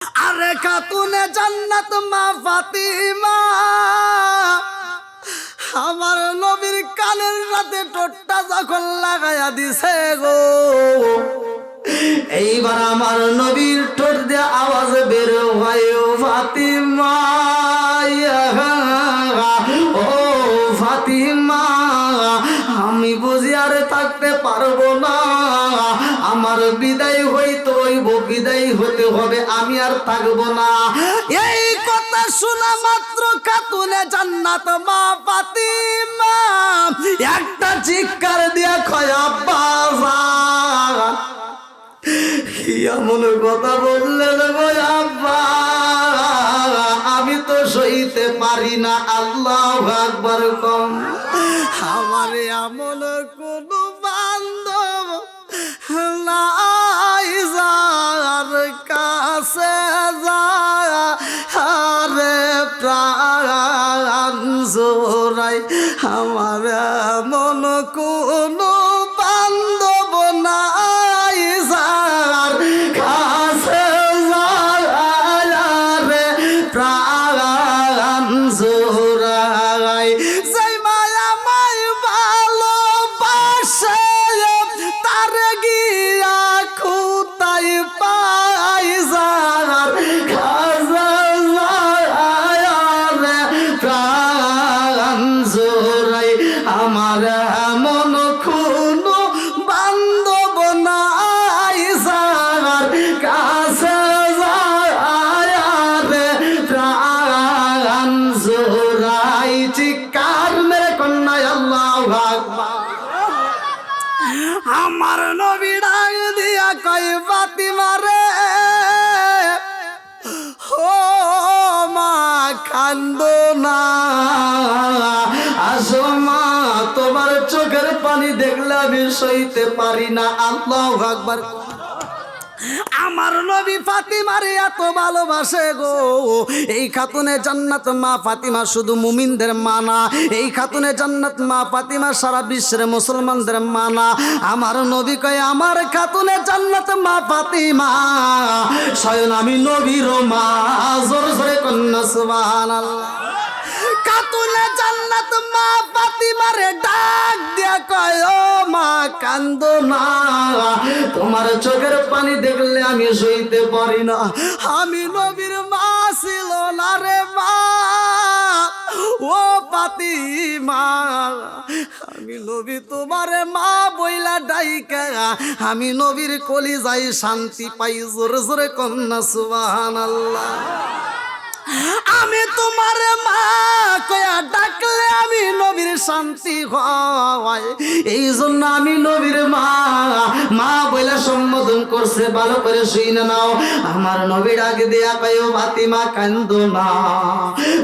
আরে খাতুনে জান্নাত মা ফাতিমা আমার নবীর কানের সাথে ঠোঁটটা যখন লাগাইয়া দিছে গো, এইবার আমার নবীর ঠোঁট দিয়ে আওয়াজ বের হয়, ও ফাতিমা, ও ফাতিমা, আমি বুঝি আর থাকতে পারবো না, আমার বিদায় হইতে হইব, বিদায় হতে হবে, আমি আর থাকবো না। এই কথা শোনা মাত্র খাতুনে জান্নাত মা ফাতিমা একটা চিৎকার দিয়া কয়, আব্বা কি এমন কথা বললেন গো আব্বা, আমি তো সইতে পারি না। আল্লাহু আকবার কম। আমার এমন কোন বান্ধব নাই যার কাছে আরে প্রাণ জোড়াই, আমার এমন কোন বান্ধব নাই যার কাছে রে প্রাণ জোড়াই, সেই মায়া মাই ভালোবাসে তার গিয়া খুতাই পাই যার কাছে রে প্রাণ জোড়াই, আমার এমন কোন বান্ধব নাই যার কাছে রে প্রাণ জোড়াই। চিৎকার মেরে কন্যায় আল্লাহু আকবার। আমার নবী ডাক দিয়া কয়, ফাতিমা রে, ও মা কান্দো না, আসো মা, তোমার চোখের পানি দেখলে আমি সইতে পারি না। আল্লাহু আকবার। আমার নবী ফাতিমারে এত ভালোবাসে গো। এই খাতুনে জান্নাত মা ফাতিমা শুধু মুমিনদের মা না, এই খাতুনে জান্নাত মা ফাতিমা সারা বিশ্বের মুসলমানদের মা না। আমার নবী কয়, আমার খাতুনে জান্নাত মা ফাতিমা স্বয়ং আমি নবীর মা। জোরে জোরে কন্যা সুবহানাল্লাহ। খাতুনে জান্নাত মা ফাতিমারে ডাক দিয়া কয়, ও মা কান্দো না, তোমার চোখের পানি দেখলে আমি সইতে পারি না। আমি নবীর মা ছিল না রে মা, ও ফাতিমা, আমি নবী তোমারে মা বইলা ডাইকা আমি নবীর কলিজায় শান্তি পাই। জোরে জোরে কন্যা সুবহানাল্লাহ। আমি তোমার মা কয়া ডাকলে আমি নবীর শান্তি হয়, এই জন্য আমি নবীর মা মা বলে সম্বোধন করছে। ভালো করে শুনে নাও। আমার নবী ডাক দিয়া কয়, ও ফাতিমা কান্দো না।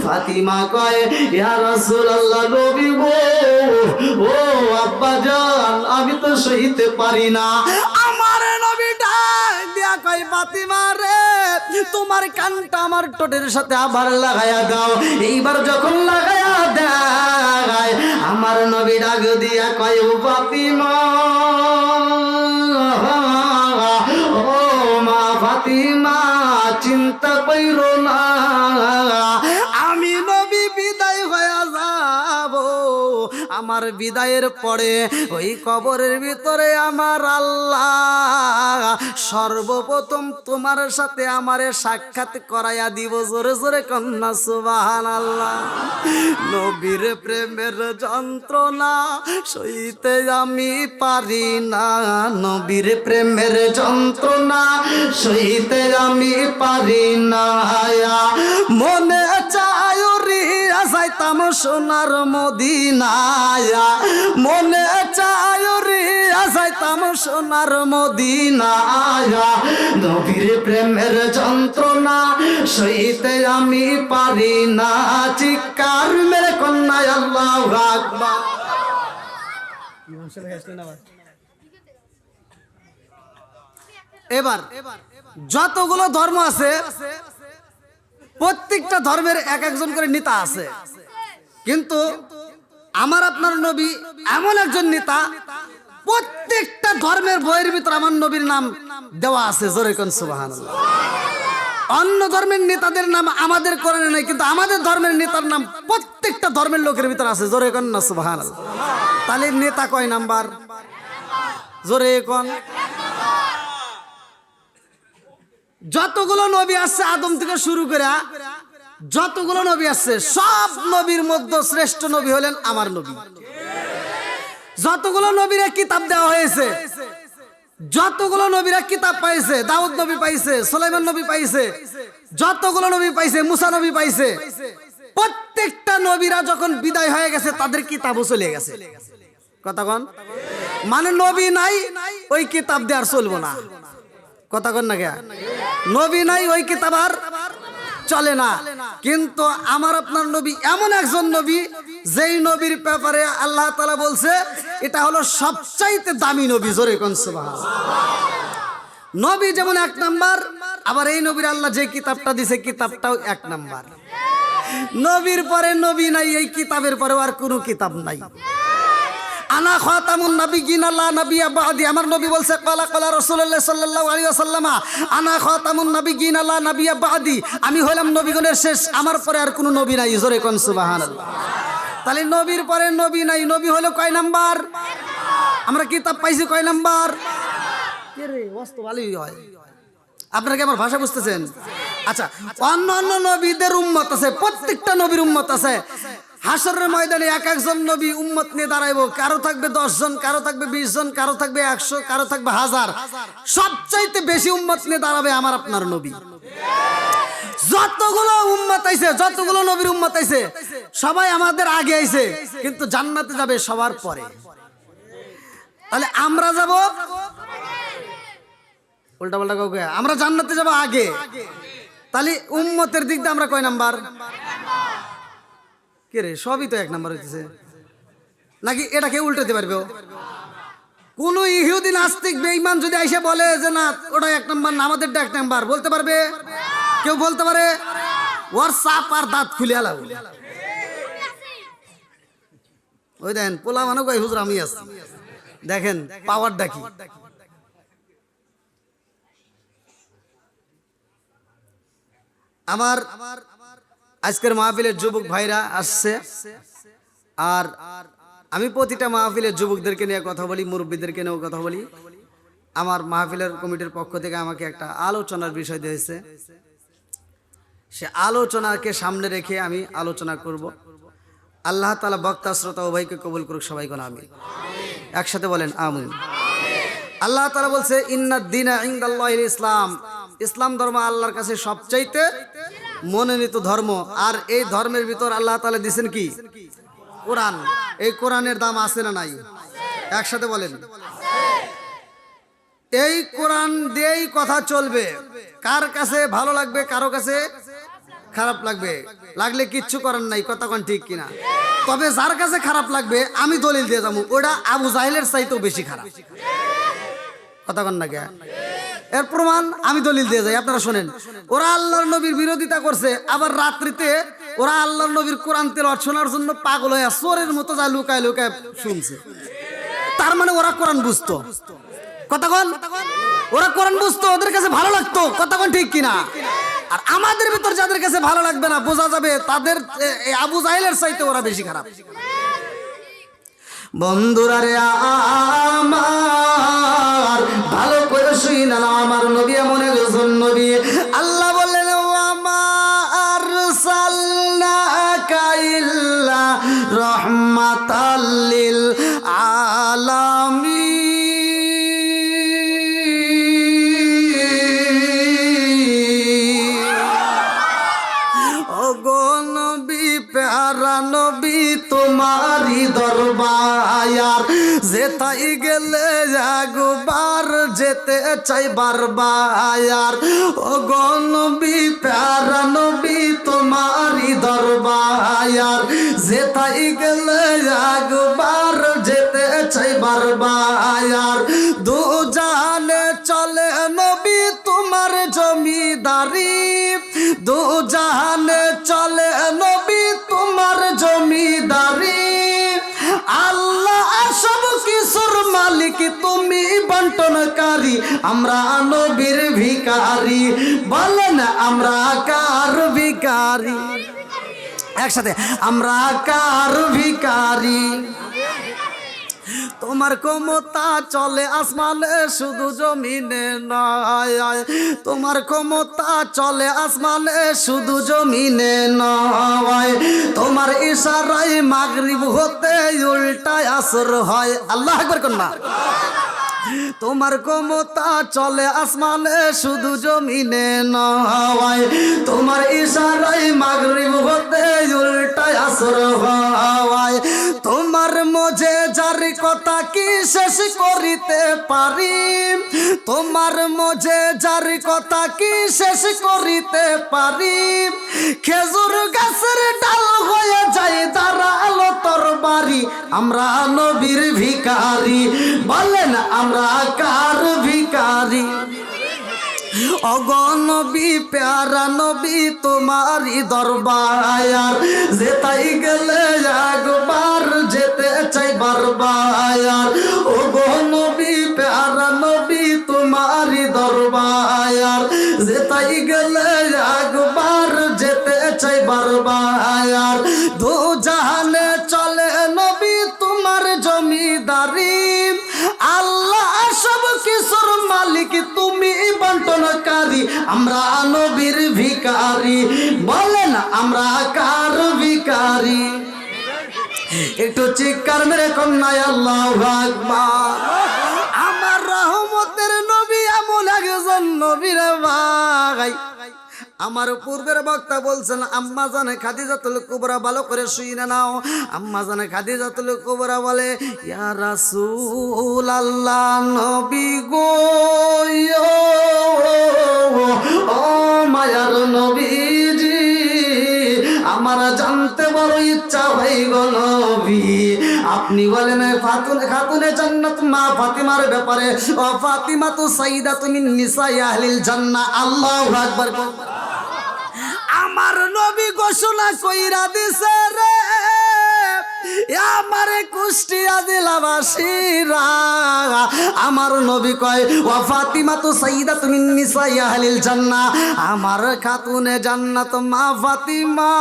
ফাতিমা কয়, ইয়া রাসূলুল্লাহ, নবী গো, ও আব্বা জান, আমি তো সইতে পারি না। আমার নবী ডাক দিয়া কয়, ফাতিমা রে, তোমার কানটা আমার ঠোঁটের সাথে আবার লাগায়া দাও। এইবার যখন লাগায়া দেয়, আমার নবী ডাক দিয়া কয়, ও ফাতিমা, ও মা ফাতিমা, চিন্তা কইরো না, আমি নবী বিদায় হয়ে যাব। আমার বিদায়ের পরে ওই কবরের ভিতরে আমার আল্লাহ সর্বপ্রথম তোমার সাথে আমারে সাক্ষাৎ করাইয়া দিব। জোরে জোরে কন্যা সুবহানাল্লাহ। নবীর প্রেমের যন্ত্রণা সইতে আমি পারি না, নবীর প্রেমের যন্ত্রণা সইতে আমি পারি না। মনে চায় রিয়া যাইতাম সোনার মদিনায়, মনে চায় রিয়া যাইতাম সোনার মদিনায়, নবীর প্রেমের যন্ত্রণা সইতে আমি পারি না। চিৎকার মেরে কন্যায় আল্লাহু আকবার। এবার যতগুলো ধর্ম আছে প্রত্যেকটা ধর্মের এক একজন করে নেতা আছে, কিন্তু আমার আপনার নবী এমন একজন নেতা, প্রত্যেকটা ধর্মের বইয়ের ভিতর আমার নবীর নাম দেওয়া আছে। জোরে কোন সুবহানাল্লাহ। অন্য ধর্মের নেতাদের নাম আমাদের কোরআনে নাই, কিন্তু আমাদের ধর্মের নেতার নাম প্রত্যেকটা ধর্মের লোকের ভিতর আছে। জোরে কোন না সুবহানাল্লাহ। তাহলে নেতা কয় নাম্বার? জোরে কোন। যতগুলো নবী আসছে আদম থেকে শুরু করে যতগুলো নবী আসছে সব নবীর মধ্যে শ্রেষ্ঠ নবী হলেন আমার নবী। যতগুলো নবীরা কিতাব দেওয়া হয়েছে, যতগুলো নবীরা কিতাব পাইছে, দাউদ নবী পাইছে, সুলাইমান নবী পাইছে, যতগুলো নবী পাইছে, মুসা নবী পাইছে, প্রত্যেকটা নবীরা যখন বিদায় হয়ে গেছে তাদের কিতাবও চলে গেছে। কথা কন, মানে নবী নাই ওই কিতাব দিয়ে আর চলবো না। কথা কন না কে? নবী নাই ওই কিতাব আর চলে না। কিন্তু আমার আপনার নবী এমন একজন নবী, যেই নবীর ব্যাপারে আল্লাহ তাআলা বলছে এটা হলো সবচাইতে দামি নবী। জোরে কোন সুবহানাল্লাহ। নবী যেমন এক নাম্বার, আবার এই নবীর আল্লাহ যে কিতাবটা দিছে কিতাবটাও এক নাম্বার। নবীর পরে নবী নাই, এই কিতাবের পরে আর কোনো কিতাব নাই। আনা খাতামুন নাবিয়্যিন লা নাবিয়্যা বাদি। আমার নবী বলছে ক্বালা ক্বালা রাসূলুল্লাহ সাল্লাল্লাহু আলাইহি ওয়াসাল্লাম আনা খাতামুন নাবিয়্যিন লা নাবিয়্যা বাদি। আমি হলাম নবীগণের শেষ, আমার পরে আর কোনো নবী নাই। জোরে কোন সুবহানাল্লাহ। তাহলে নবীর পরে নবী নাই, নবী হলো কয় নাম্বার? আমরা কিতাব পাইছি কয় নাম্বার? কে রে ওয়াজ ভালোই হয়। আপনারা কি আমার ভাষা বুঝতেছেন? আচ্ছা, অন্য অন্য নবীদের উম্মত আছে, প্রত্যেকটা নবীর উম্মত আছে। হাসরের ময়দানে এক একজন নবী উম্মত নিয়ে দাঁড়াইবো। কারো থাকবে 10 জন, কারো থাকবে 20 জন, কারো থাকবে 100, কারো থাকবে 1000। সবচাইতে বেশি উম্মত নিয়ে দাঁড়াবে আমার আপনার নবী। যতগুলো উম্মত আইছে, যতগুলো নবীর উম্মত আইছে, সবাই আমাদের আগে আইছে, কিন্তু জান্নাতে যাবে সবার পরে। তাহলে আমরা যাব উল্টা পাল্টা কাউকে, আমরা জান্নাতে যাব আগে। তাহলে উম্মতের দিক দিয়ে আমরা কয় নাম্বার? কে রে, সবই তো এক নাম্বার হইতেছে নাকি? এটাকে উল্টাতে পারবে? কোন ইহুদি নাস্তিক বেঈমান যদি আইসা বলে যে না ওটা এক নাম্বার না, আমাদেরটা এক নাম্বার, বলতে পারবে? কেউ বলতে পারে? ওর সাপ আর দাঁত খুলে আলাও। ওই দেখেন পোলা মানে কই হুজুর আমি আছি, দেখেন পাওয়ারটা কি। আমার আজকের মাহফিলের যুবক ভাইরা আসছে, আর আমি প্রতিটা মাহফিলের যুবকদেরকে নিয়ে কথা বলি, মুরব্বীদেরকে নিয়েও কথা বলি। আমার মাহফিলের কমিটির পক্ষ থেকে আমাকে একটা আলোচনার বিষয় দিয়েছে, সে আলোচনাকে সামনে রেখে আমি আলোচনা করব। আল্লাহ তাআলা বক্তা শ্রোতা উভয়কে কবুল করুক। সবাই কোন আমিন, একসাথে বলেন আমিন। আল্লাহ তাআলা বলছে ইন্নাদ দীনা ইনদাল্লাহিল ইসলাম। ইসলাম ধর্ম আল্লাহর কাছে সবচাইতে মনোনীত ধর্ম। আর এই ধর্মের ভিতর আল্লাহ তাআলা দিয়েছেন কি? কোরআন। এই কোরআনের দাম আছে না নাই? একসাথে বলেন। এই কোরআন দিয়েই কথা চলবে। কার কাছে ভালো লাগবে, কারো কাছে খারাপ লাগবে, লাগলে কিচ্ছু করার নাই। কথা কোন ঠিক কিনা? তবে যার কাছে খারাপ লাগবে আমি দলিল দিয়ে যাবো, ওটা আবু জাহেলের চাইতেও বেশি খারাপ। কথা কোন না কে? এর প্রমাণ আমি দলিল দিয়ে যাই, আপনারা শোনেন। ওরা আল্লাহর নবীর বিরোধিতা করছে, আবার রাত্রিতে ওরা আল্লাহর নবীর কোরআন তেলাওয়াত শোনার জন্য পাগল হয়ে চোরের মতো যা লুকায় লুকায় শুনছে। তার মানে ওরা কোরআন বুঝতো। কথা কোন? ওরা কোরআন বুঝতো, ওদের কাছে ভালো লাগতো। কথা কোন ঠিক কিনা? আর আমাদের ভিতর যাদের কাছে ভালো লাগবে না, বোঝা যাবে তাদের আবু জাহেলের চাইতে ওরা বেশি খারাপ। বন্ধুরা রে আমার, ভালো করে শুইনা না, আমার নবী এমন একজন নবী, আল্লাহ বললেন ওয়ামা আরসালনাকা ইল্লা রাহমাতাল লিল আলামিন। প্যারা নবী তোমারি দরবার, যেতাই গেলে একবার যেতে চাই বারবার। ও গো নবী প্যারা নবী তোমারি দরবার, যেতাই গেলে একবার যেতে চাই বারবার। দু জাহানে চলে নবী তোমার জমিদারি, দু জাহানে চলে নবী তোমার জমিদারি। আল্লাহ সব কিছুর মালিক তুমি বান বন্টনকারী, আমরা নবীর ভিখারি। বলেন আমরা কার ভিখারি? একসাথে, আমরা কার ভিখারি? তোমার ক্ষমতা চলে আসমানে শুধু জমিনে নয়, তোমার ক্ষমতা চলে আসমানে শুধু জমিনে নয়, তোমার ইশারায় মাগরিব হতে উল্টায় আসর হয়। আল্লাহু আকবার করুন না। তোমার ক্ষমতা চলে আসমানে শুধু জমিনে নয়, তোমার ইশারায় মাগরিব হতে উল্টায় আসর হয়। তোমার মজে যার কথা কি শেষ করিতে পারি, তোমার মজে যার কথা কি শেষ করিতে পারি, খেজুর গাছের ডাল হয়ে যায় দাঁড়ালো তরবারি। আমরা নবীর ভিখারি। বলেন আমরা কার ভিখারি? অগনবী প্যারা নবী তোমারই দরবার, যেতাই গেলে একবার যেতে চাই বারবার। অগনবী প্যারা নবী তোমারই দরবার, যেতাই গেলে একবার যেতে চাই বারবার। দু জাহানে চলে নবী তোমার জমিদারি, আল্লাহ সব কিছুর মালিক তুমি বন্টনকারী। আমরা নবীর ভিখারি। বলেন আমরা কার ভিখারি? একটু চিৎকার মেরে কন্যায় আল্লাহু আকবার। আমার রহমতের নবী এমন একজন নবী রে ভাই, আমার পূর্বের বক্তা বলছেন আম্মা জানে খাদিজাতুল কুবরা, ভালো করে শুনে নাও। আম্মা জানে খাদিজাতুল কুবরা বলে, ইয়া রাসূলুল্লাহ নবী গো, ও মায়ার নবীজি, আমার জানতে বড় ইচ্ছা হয় গো নবী, আপনি বলেন খাতুনে জান্নাত মা ফাতিমার ব্যাপারে, ও ফাতিমা তো সাইয়্যিদাতুন মিন নিসাই আহলিল জান্নাহ। আল্লাহু আকবার। আমার নবী ঘোষণা কইরা দিছে রে, আমারে কুষ্টিয়া জেলাবাসীরা, আমার নবী কয় ওয়া ফাতিমা তো সাইয়্যিদাতুন মিন নিসাই আহলিল জান্নাহ, আমার খাতুনে জান্নাত মা ফাতিমা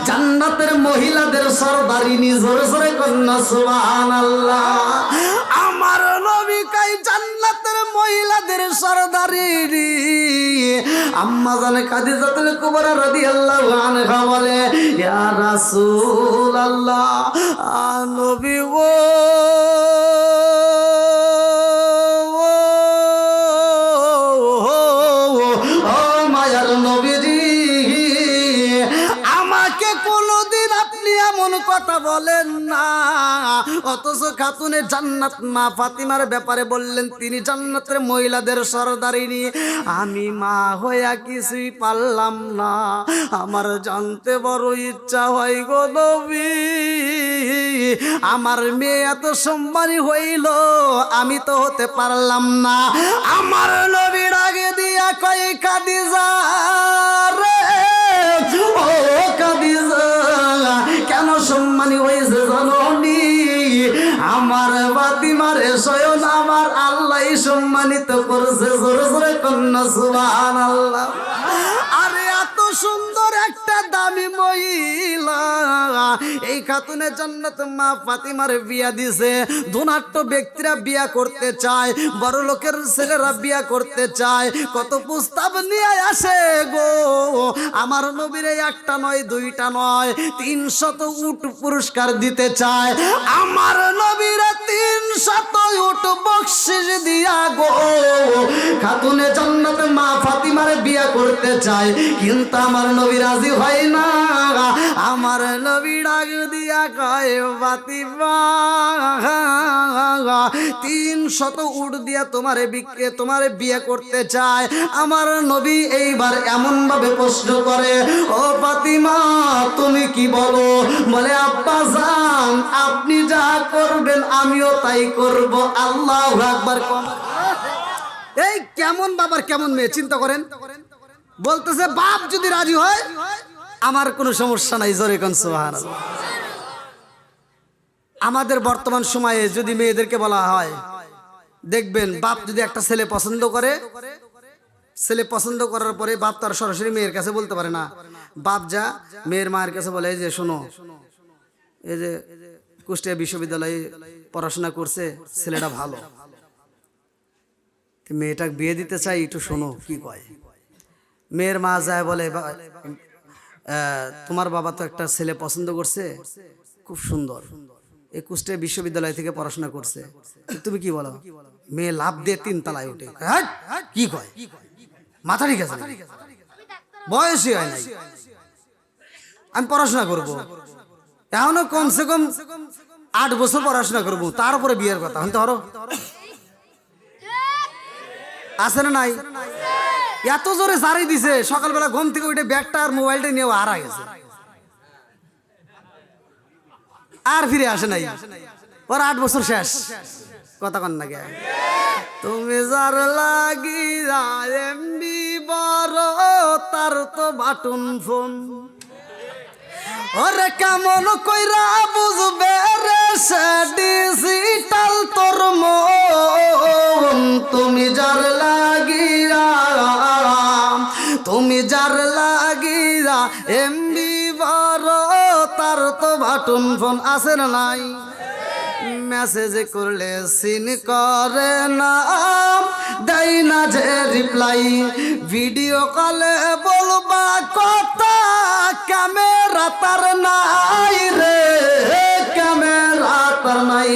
জান্নাতের মহিলাদের সরদারিনী। জোরে জোরে কন্যা সুবহানাল্লাহ। আমার নবী কয় জান্নাতের মহিলাদের সরদারিনী। আম্মা জানে খাদিজাতুল কুবরা রাদিয়াল্লাহু আনহা বলে, ইয়া রাসূলুল্লাহ নবী গো, ও মায়ার নবীজি, আমাকে কোনদিন আপনি এমন কথা বলেন না, অথচ খাতুনে জান্নাত মা ফাতিমার ব্যাপারে বললেন তিনি জান্নাতের মহিলাদের সরদারিনী। আমি মা হইয়া কিছুই পারলাম না, আমার জানতে বড় ইচ্ছা হয় গো নবী, আমার মেয়ে এত সম্মানী হইল, আমি তো হতে পারলাম না। আমার নবীর আগে দিয়া কয়, খাদিজা রে, ও খাদিজা, কেন সম্মানী হয়েছে জানোনি? আমার ফাতিমারে স্বয়ং আমার আল্লাহ সম্মানিত করেছে। জোরে জোরে কন্যা সুবহানাল্লাহ। আরে এত সুন্দর একটা দামি মহিলা এই খাতুনে জান্নাত মা ফাতিমার বিয়া দিছে। ধনাঢ্য ব্যক্তিরা বিয়া করতে চায়, বড় লোকের ছেলেরা বিয়া করতে চায়, কত প্রস্তাব নিয়ে আসে গো। আমার নবীরে একটা নয় দুইটা নয় 300 উট পুরস্কার দিতে চায়। আমার নবীরে 300 উট বকশিশ দিয়া গো খাতুনে জান্নাত মা ফাতিমার বিয়া করতে চায়, কিন্তু আমার নবী রাজি হয় না। আমার নবী ডাক দিয়া কয়, ফাতিমা 300 উট দিয়া তোমারে বিয়ে করতে চায়। আমার নবী এইবার এমন ভাবে প্রশ্ন করে, ও ফাতিমা তুমি কি বলো? বলে, আব্বা জান আপনি যা করবেন আমিও তাই করব। আল্লাহু আকবার। এই কেমন বাবার কেমন মেয়ে চিন্তা করেন। বলতেছে বাপ যদি রাজি হয় আমার কোনো সমস্যা নাই। জোরে কোন সুবহানাল্লাহ। আমাদের বর্তমান সময়ে যদি মেয়েদেরকে বলা হয় দেখবেন বাপ যদি একটা ছেলে পছন্দ করে, ছেলে পছন্দ করার পরে বাপ তার সরাসরি মেয়ের কাছে বলতে পারে না, বাপ যা মেয়ের মায়ের কাছে বলে, এই যে শোনো, এই যে কুষ্টিয়া বিশ্ববিদ্যালয়ে পড়াশোনা করছে, ছেলেটা ভালো, মেয়েটা বিয়ে দিতে চাই, একটু শোনো কি কয়। মেয়ের মা যায় বলে, তোমার বাবা তো একটা ছেলে পছন্দ করছে, খুব সুন্দর, এই কুষ্টিয়া বিশ্ববিদ্যালয় থেকে পড়াশোনা করছে, তুমি কি বলো? মেয়ে লাভ দিয়ে 3 তলায় উঠে, কি কয়, মাথা ঠিক আছে, বয়সই হয় নাই, আমি পড়াশোনা করব, এখনো কমসে কম 8 বছর পড়াশোনা করবো, তারপরে বিয়ের কথা হতে হরো, আছে না নাই? এত জোরে জারি দিছে, সকালবেলা ঘুম থেকে উঠে ব্যাগটা আর মোবাইলটা নিয়ে হারা গেছে, আর ফিরে আসে নাই, ওর 8 বছর শেষ, কথা কন না গে। তুমি যার লাগি এমবি বড়, তার তো বাটন ফোন, ওরে কেমন কইরা বুঝবে রে সে ডিজিটাল তোর মন। তুমি যার লাগিয়া, তুমি যার লাগিয়া এমবি বড়, তার তো বাটন ফোন, আছে না নাই? মেসেজ করলে সিন করে না, দেয় না যে রিপ্লাই, ভিডিও কলে বলবা কথা, ক্যামেরা তার নাই রে, ক্যামেরা তার নাই।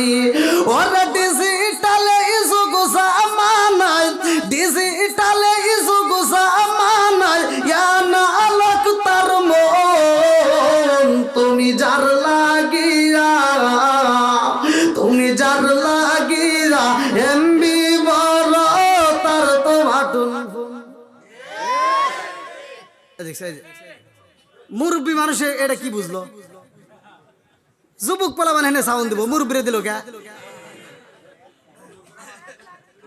ওরে ডিজিটালে ইসু গুসা মানাই, ডিজিটালে ইসু গুসা মানাই, ইয়া না আলোক তার মন। তুমি যার লাগিয়া, তুমি যার লাগিয়া এমবি বড়, তার তো বাটন ফোন। মুরব্বী মানুষে এটা কি বুঝলো? যুবক পোলা মানে সাউন্ড দিব, মুরব্বীরে দিল কে?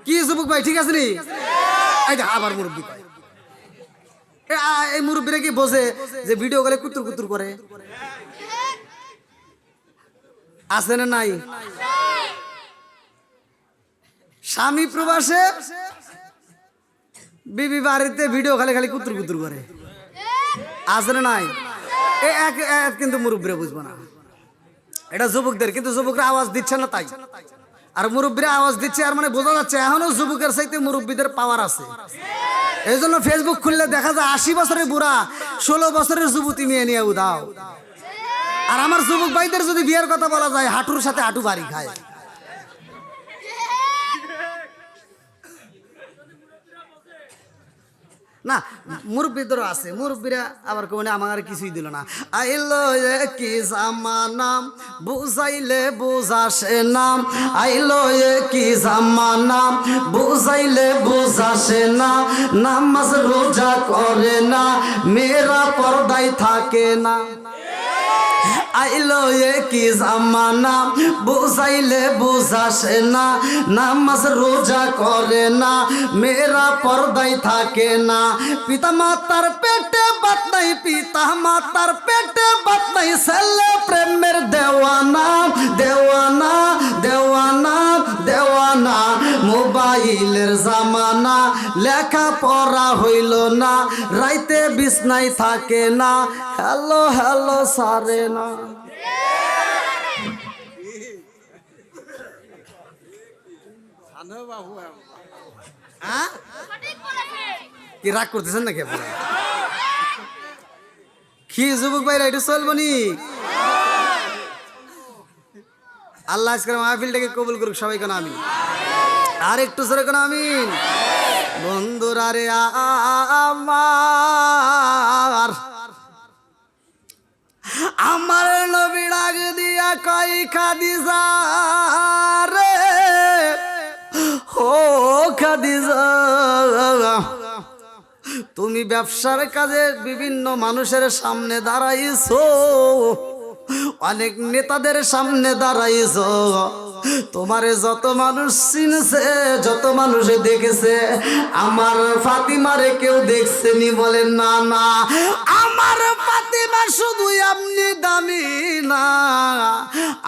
কি যুবক ভাই ঠিক আছে নি? আবার মুরব্বী এই মুরব্বীরা কি বোঝে যে ভিডিও কলে কুতুর কুতুর করে? আছে না নাই? স্বামী প্রবাসে, বিবি বাড়িতে ভিডিও খালি খালি কুতুর কুতুর করে, আছে না নাই? কিন্তু মুরব্বীরা বুঝবো না, এটা যুবকদের, কিন্তু যুবকরা আওয়াজ দিচ্ছে না তাই, আর মুরব্বীরা আওয়াজ দিচ্ছে, আর মানে বোঝা যাচ্ছে এখনো যুবকের চাইতে মুরব্বীদের পাওয়ার আছে। এই জন্য ফেসবুক খুললে দেখা যায় 80 বছরের বুড়া 16 বছরের যুবতী মেয়ে নিয়ে উদাও। আর আমার যুবক ভাইদের যদি বিয়ের কথা বলা যায়, হাঁটুর সাথে হাঁটু বাড়ি খায়। না, মুরব্বীদেরও আছে, মুরব্বীরা আবার কোনে আমার কিছুই দিল না। আইলো কি জামানা, বুঝাইলে বুঝাসে না, আইলো কি জামানা, বুঝাইলে বুঝাসে না, নামাজ রোজা করে না, মেয়েরা পর্দায় থাকে না। আইলো কি জামানা, বুঝাইলে বুঝাসে না, নামাজ রোজা করে না, মেয়েরা পর্দায় থাকে না। পিতা মাতার পেটে বাত নাই, পিতা মাতার পেটে বাত নাই, ছেলে প্রেমের দেওয়ানা, দেওয়ানা, দেওয়ানা, দেওয়ানা। মোবাইলের জামানা, লেখা পড়া হইল না, রাইতে বিছনায় থাকে না, হ্যালো হ্যালো সারে না। কি রাগ করতেছেন নাকি আপনারা? কি যুবক ভাইরা এটা চলবো নি? আল্লাহ আজকের মাহফিলটাকে কবুল করুক সবাই, কেন আমি আর একটু জোরে কেন আমিন। বন্ধুরা রে আমার, আমার নবী ডাক দিয়া কই খাদিজা রে, ও খাদিজা, তুমি ব্যবসার কাজে বিভিন্ন মানুষের সামনে দাঁড়াইছো, অনেক নেতাদের সামনে দাঁড়াইছো, তোমারে যত মানুষ চিনছে, যত মানুষ দেখেছে, আমার ফাতিমারে কেউ দেখছেনি? বলেন না না। আমার ফাতিমা শুধু এমনি দামি না,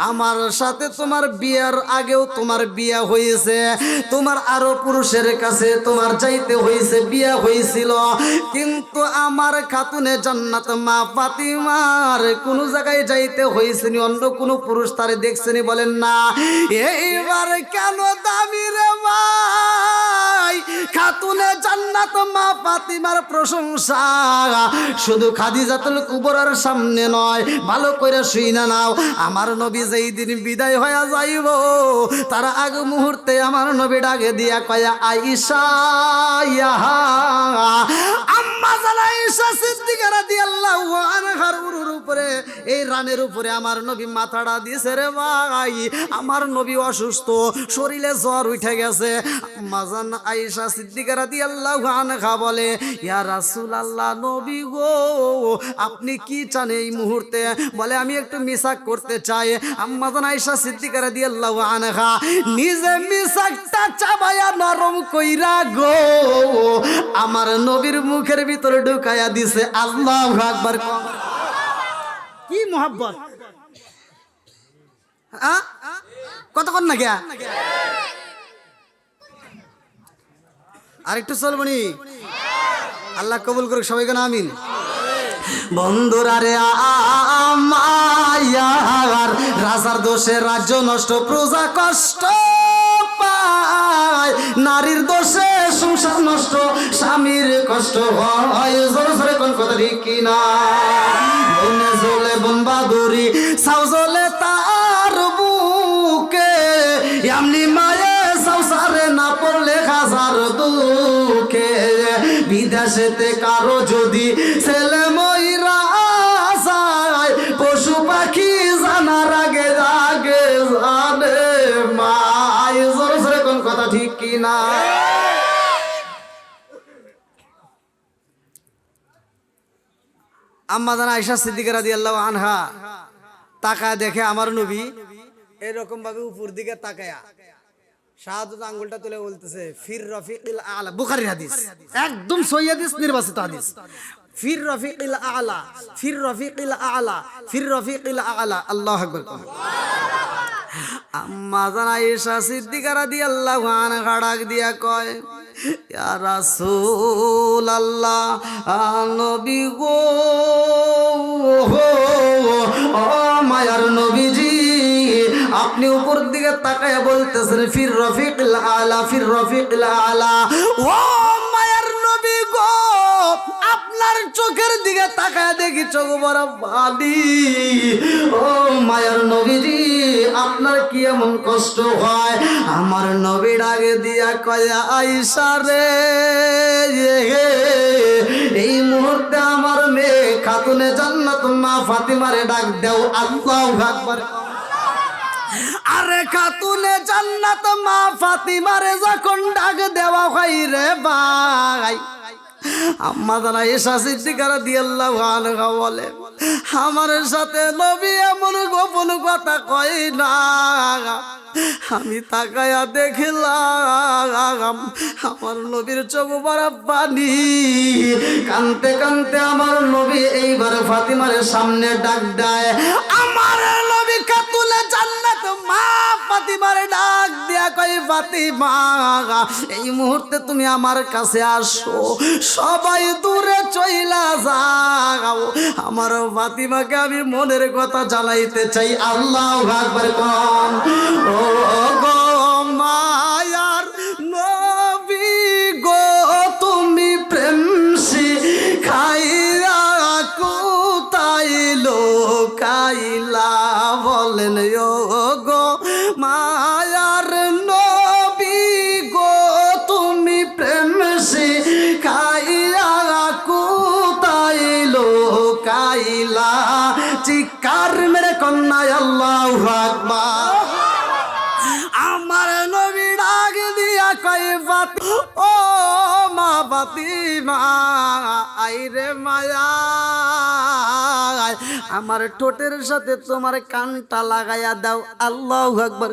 আমার সাথে তোমার বিয়ার আগেও তোমার বিয়া হয়েছে, তোমার আরো পুরুষের কাছে তোমার যাইতে হয়েছে, বিয়া হয়েছিল, কিন্তু আমার খাতুনে জান্নাত মা ফাতিমার কোন জায়গায় যাইতে হয়েছে নি, অন্য কোন পুরুষ তারে দেখছেনি? বলেন না। এইবার কেন দামি রে ভাই? খাতুনে জান্নাত মা ফাতিমার প্রশংসা শুধু খাদিজাতুল কুবরার সামনে নয়, ভালো করে শুইনা নাও। আমার নবী যেই দিন বিদায় হয়ে যাইব, তার আগ মুহূর্তে আমার নবী ডাকে দিয়া কয়া, আয়েশা ইহা আম্মা জান আয়েশা সিদ্দিকা রাদিয়াল্লাহু আনহার উরুর উপরে, এই রানের উপরে আমার নবী মাথাটা দিয়েছে রে ভাই। আমার নবী অসুস্থ, শরীরে জ্বর উঠে গেছে। আম্মা জান আয়েশা সিদ্দিকা রাদিয়াল্লাহু আনহা বলে, ইয়া রাসূলুল্লাহ, নবী গো আপনি কি চান এই মুহূর্তে? বলে, আমি একটু মিসাক করতে চাই। আম্মা জান আয়েশা সিদ্দিকা রাদিয়াল্লাহু আনহা নিজে মিসাকটা চাবায়া নরম কইরা গো আমার নবীর মুখের ভিতরে ঢুকায়া দিছে। আল্লাহু আকবার। কি মোহাব্বত! কতক্ষণ না গিয়া আরেকটু চলবনি। আল্লাহ কবুল করুক সবাইকে, আমিন। বন্ধুরা রে আমার রাজার দোষে রাজ্য নষ্ট, প্রজা কষ্ট পায়, নারীর দোষে সংসার নষ্ট, স্বামীর কষ্ট হয়। জোরে জোরে কোন কথা ঠিক কিনা? বনে জ্বলে বন বাদুরি, সাউ জ্বলে তার বুকে, এমনি মায়ে সংসারে না পড়লে হাজার দুঃখে। বিদেশেতে কারো যদি ছেলে মইরা যায়, পশু পাখি জানার আগে আগে জানে মাই। জোরে জোরে কোন কথা ঠিক কিনা? আম্মা জান আয়েশা সিদ্দিকা রাদিয়াল্লাহু আনহা তাকায় দেখে আমার নবী এরকম ভাবে উপর দিকে তাকায়া শাহাদাত আঙ্গুলটা তুলে বলতেছে, ফির রফিকিল আলা। বুখারীর হাদিস, একদম সহিহ হাদিস, নির্বাচিত হাদিস। ফির রফিকিল আলা, ফির রফিকিল আলা, ফির রফিকিল আলা। আল্লাহু আকবার। আম্মা জান আয়েশা সিদ্দিকা রাদিয়াল্লাহু আনহা ডাক দিয়া কয়, ইয়া রাসূলুল্লাহ, নবী গো, ও মায়ার নবীজি, আপনি উপর দিকে তাকায় বলতেছেন ফির রফিকিল আলা, ফির রফিকিল আলা। ও মায়ার নবী গো, আপনার চোখের দিকে তাকায় দেখি চোখ বড় পানি। ও মায়ার নবীজি, আপনার কি এমন কষ্ট হয়? আমার নবী ডাকে দিয়া কয়, আয়েশা রে, এই মুহূর্তে আমার মেয়ে খাতুনে জান্নাত মা ফাতিমারে ডাক দাও। আল্লাহু আকবার। আরে খাতুনে জান্নাত মা ফাতিমারে যখন ডাক দেওয়া হয় রে ভাই, আম্মা জান আয়েশা সিদ্দিকা রাদিয়াল্লাহু আনহা বলে, আমার সাথে নবী এমন গোপন কথা কয় না। আমি তাকায়া দেখলাম আমার নবীর চোখ বড় পানি, কানতে কানতে আমার নবী এইবার ফাতিমার সামনে ডাক দেয়। আমার নবী খাতুনে জান্নাত মা ফাতিমার ডাক দিয়া কয়, ফাতিমা, এই মুহূর্তে তুমি আমার কাছে আসো, সবাই দূরে চইলা যাও, আমার ফাতিমাকে আমি মনের কথা জানাইতে চাই। আল্লাহু আকবার। কোন ও গো মায়ার নবী গো, তুমি প্রেম শিখাইয়া কোথায় লোকাইলা? বলেন ও গো মায়ার নবী গো, তুমি প্রেম শিখাইয়া কোথায় লোকাইলা? চিৎকার মেরে কন্যা আল্লাহু আকবার। আমার নবী ডাক দিয়া কয়, ও মা ফাতিমা, আইরে মায়া, আমার ঠোঁটের সাথে তোমার কানটা লাগাইয়া দাও। আল্লাহু আকবার।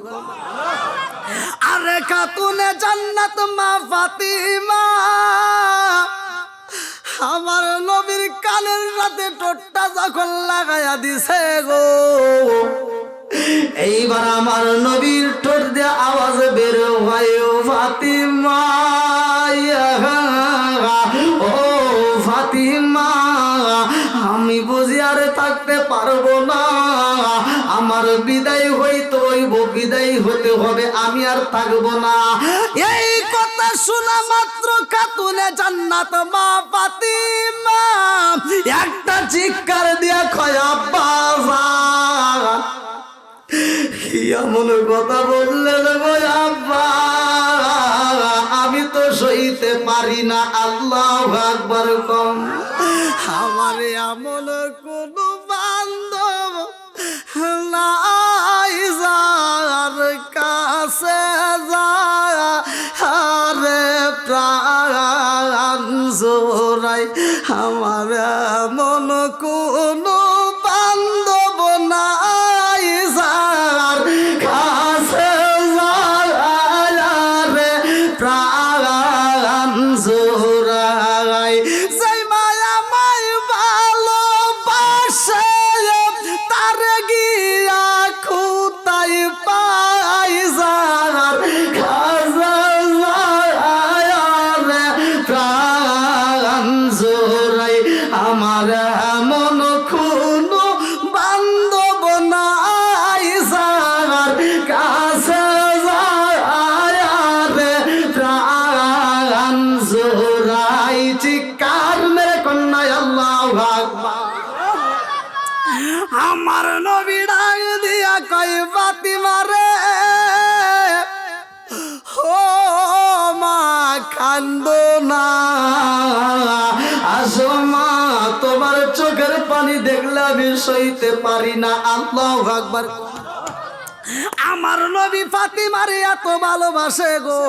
আরে খাতুনে জান্নাত মা ফাতিমা আমার নবীর কানের সাথে ঠোঁটটা যখন লাগাইয়া দিছে গো, এইবার আমার নবীর ঠোঁট দিয়ে আওয়াজ বের হয়, ও ফাতিমা, ও ফাতিমা, আমি বুঝি আর থাকতে পারবো না, আমার বিদায় হইতে হইব, বিদায় হতে হবে, আমি আর থাকবো না। এই কথা শোনা মাত্র খাতুনে জান্নাত মা ফাতিমা একটা চিৎকার দিয়া কয়, আব্বা এমন কথা বললেন গো আব্বা, আমি তো সইতে পারি না। আল্লাহু আকবার কম। আমার এমন কোন বান্ধব নাই যার কাছে আরে প্রাণ জোড়াই, আমার এমন কোন বান্ধব নাই যার কাছে রে প্রাণ জোড়াই, সেই মায়া মাই ভালোবাসে তার গিয়া খুতাই পাই যার কাছে রে প্রাণ জোড়াই, আমার এমন কোন বান্ধব নাই যার কাছে রে প্রাণ জোড়াই। চিৎকার মেরে কন্যায় আল্লাহু আকবার। আমার নবী ডাক দিয়া কয়, ফাতিমা রে, ও মা কান্দো না, আসো মা, তোমার চোখের পানি দেখলে আমি সইতে পারি না। আল্লাহু আকবার। আমার নবী ফাতিমারে এত ভালোবাসে গো।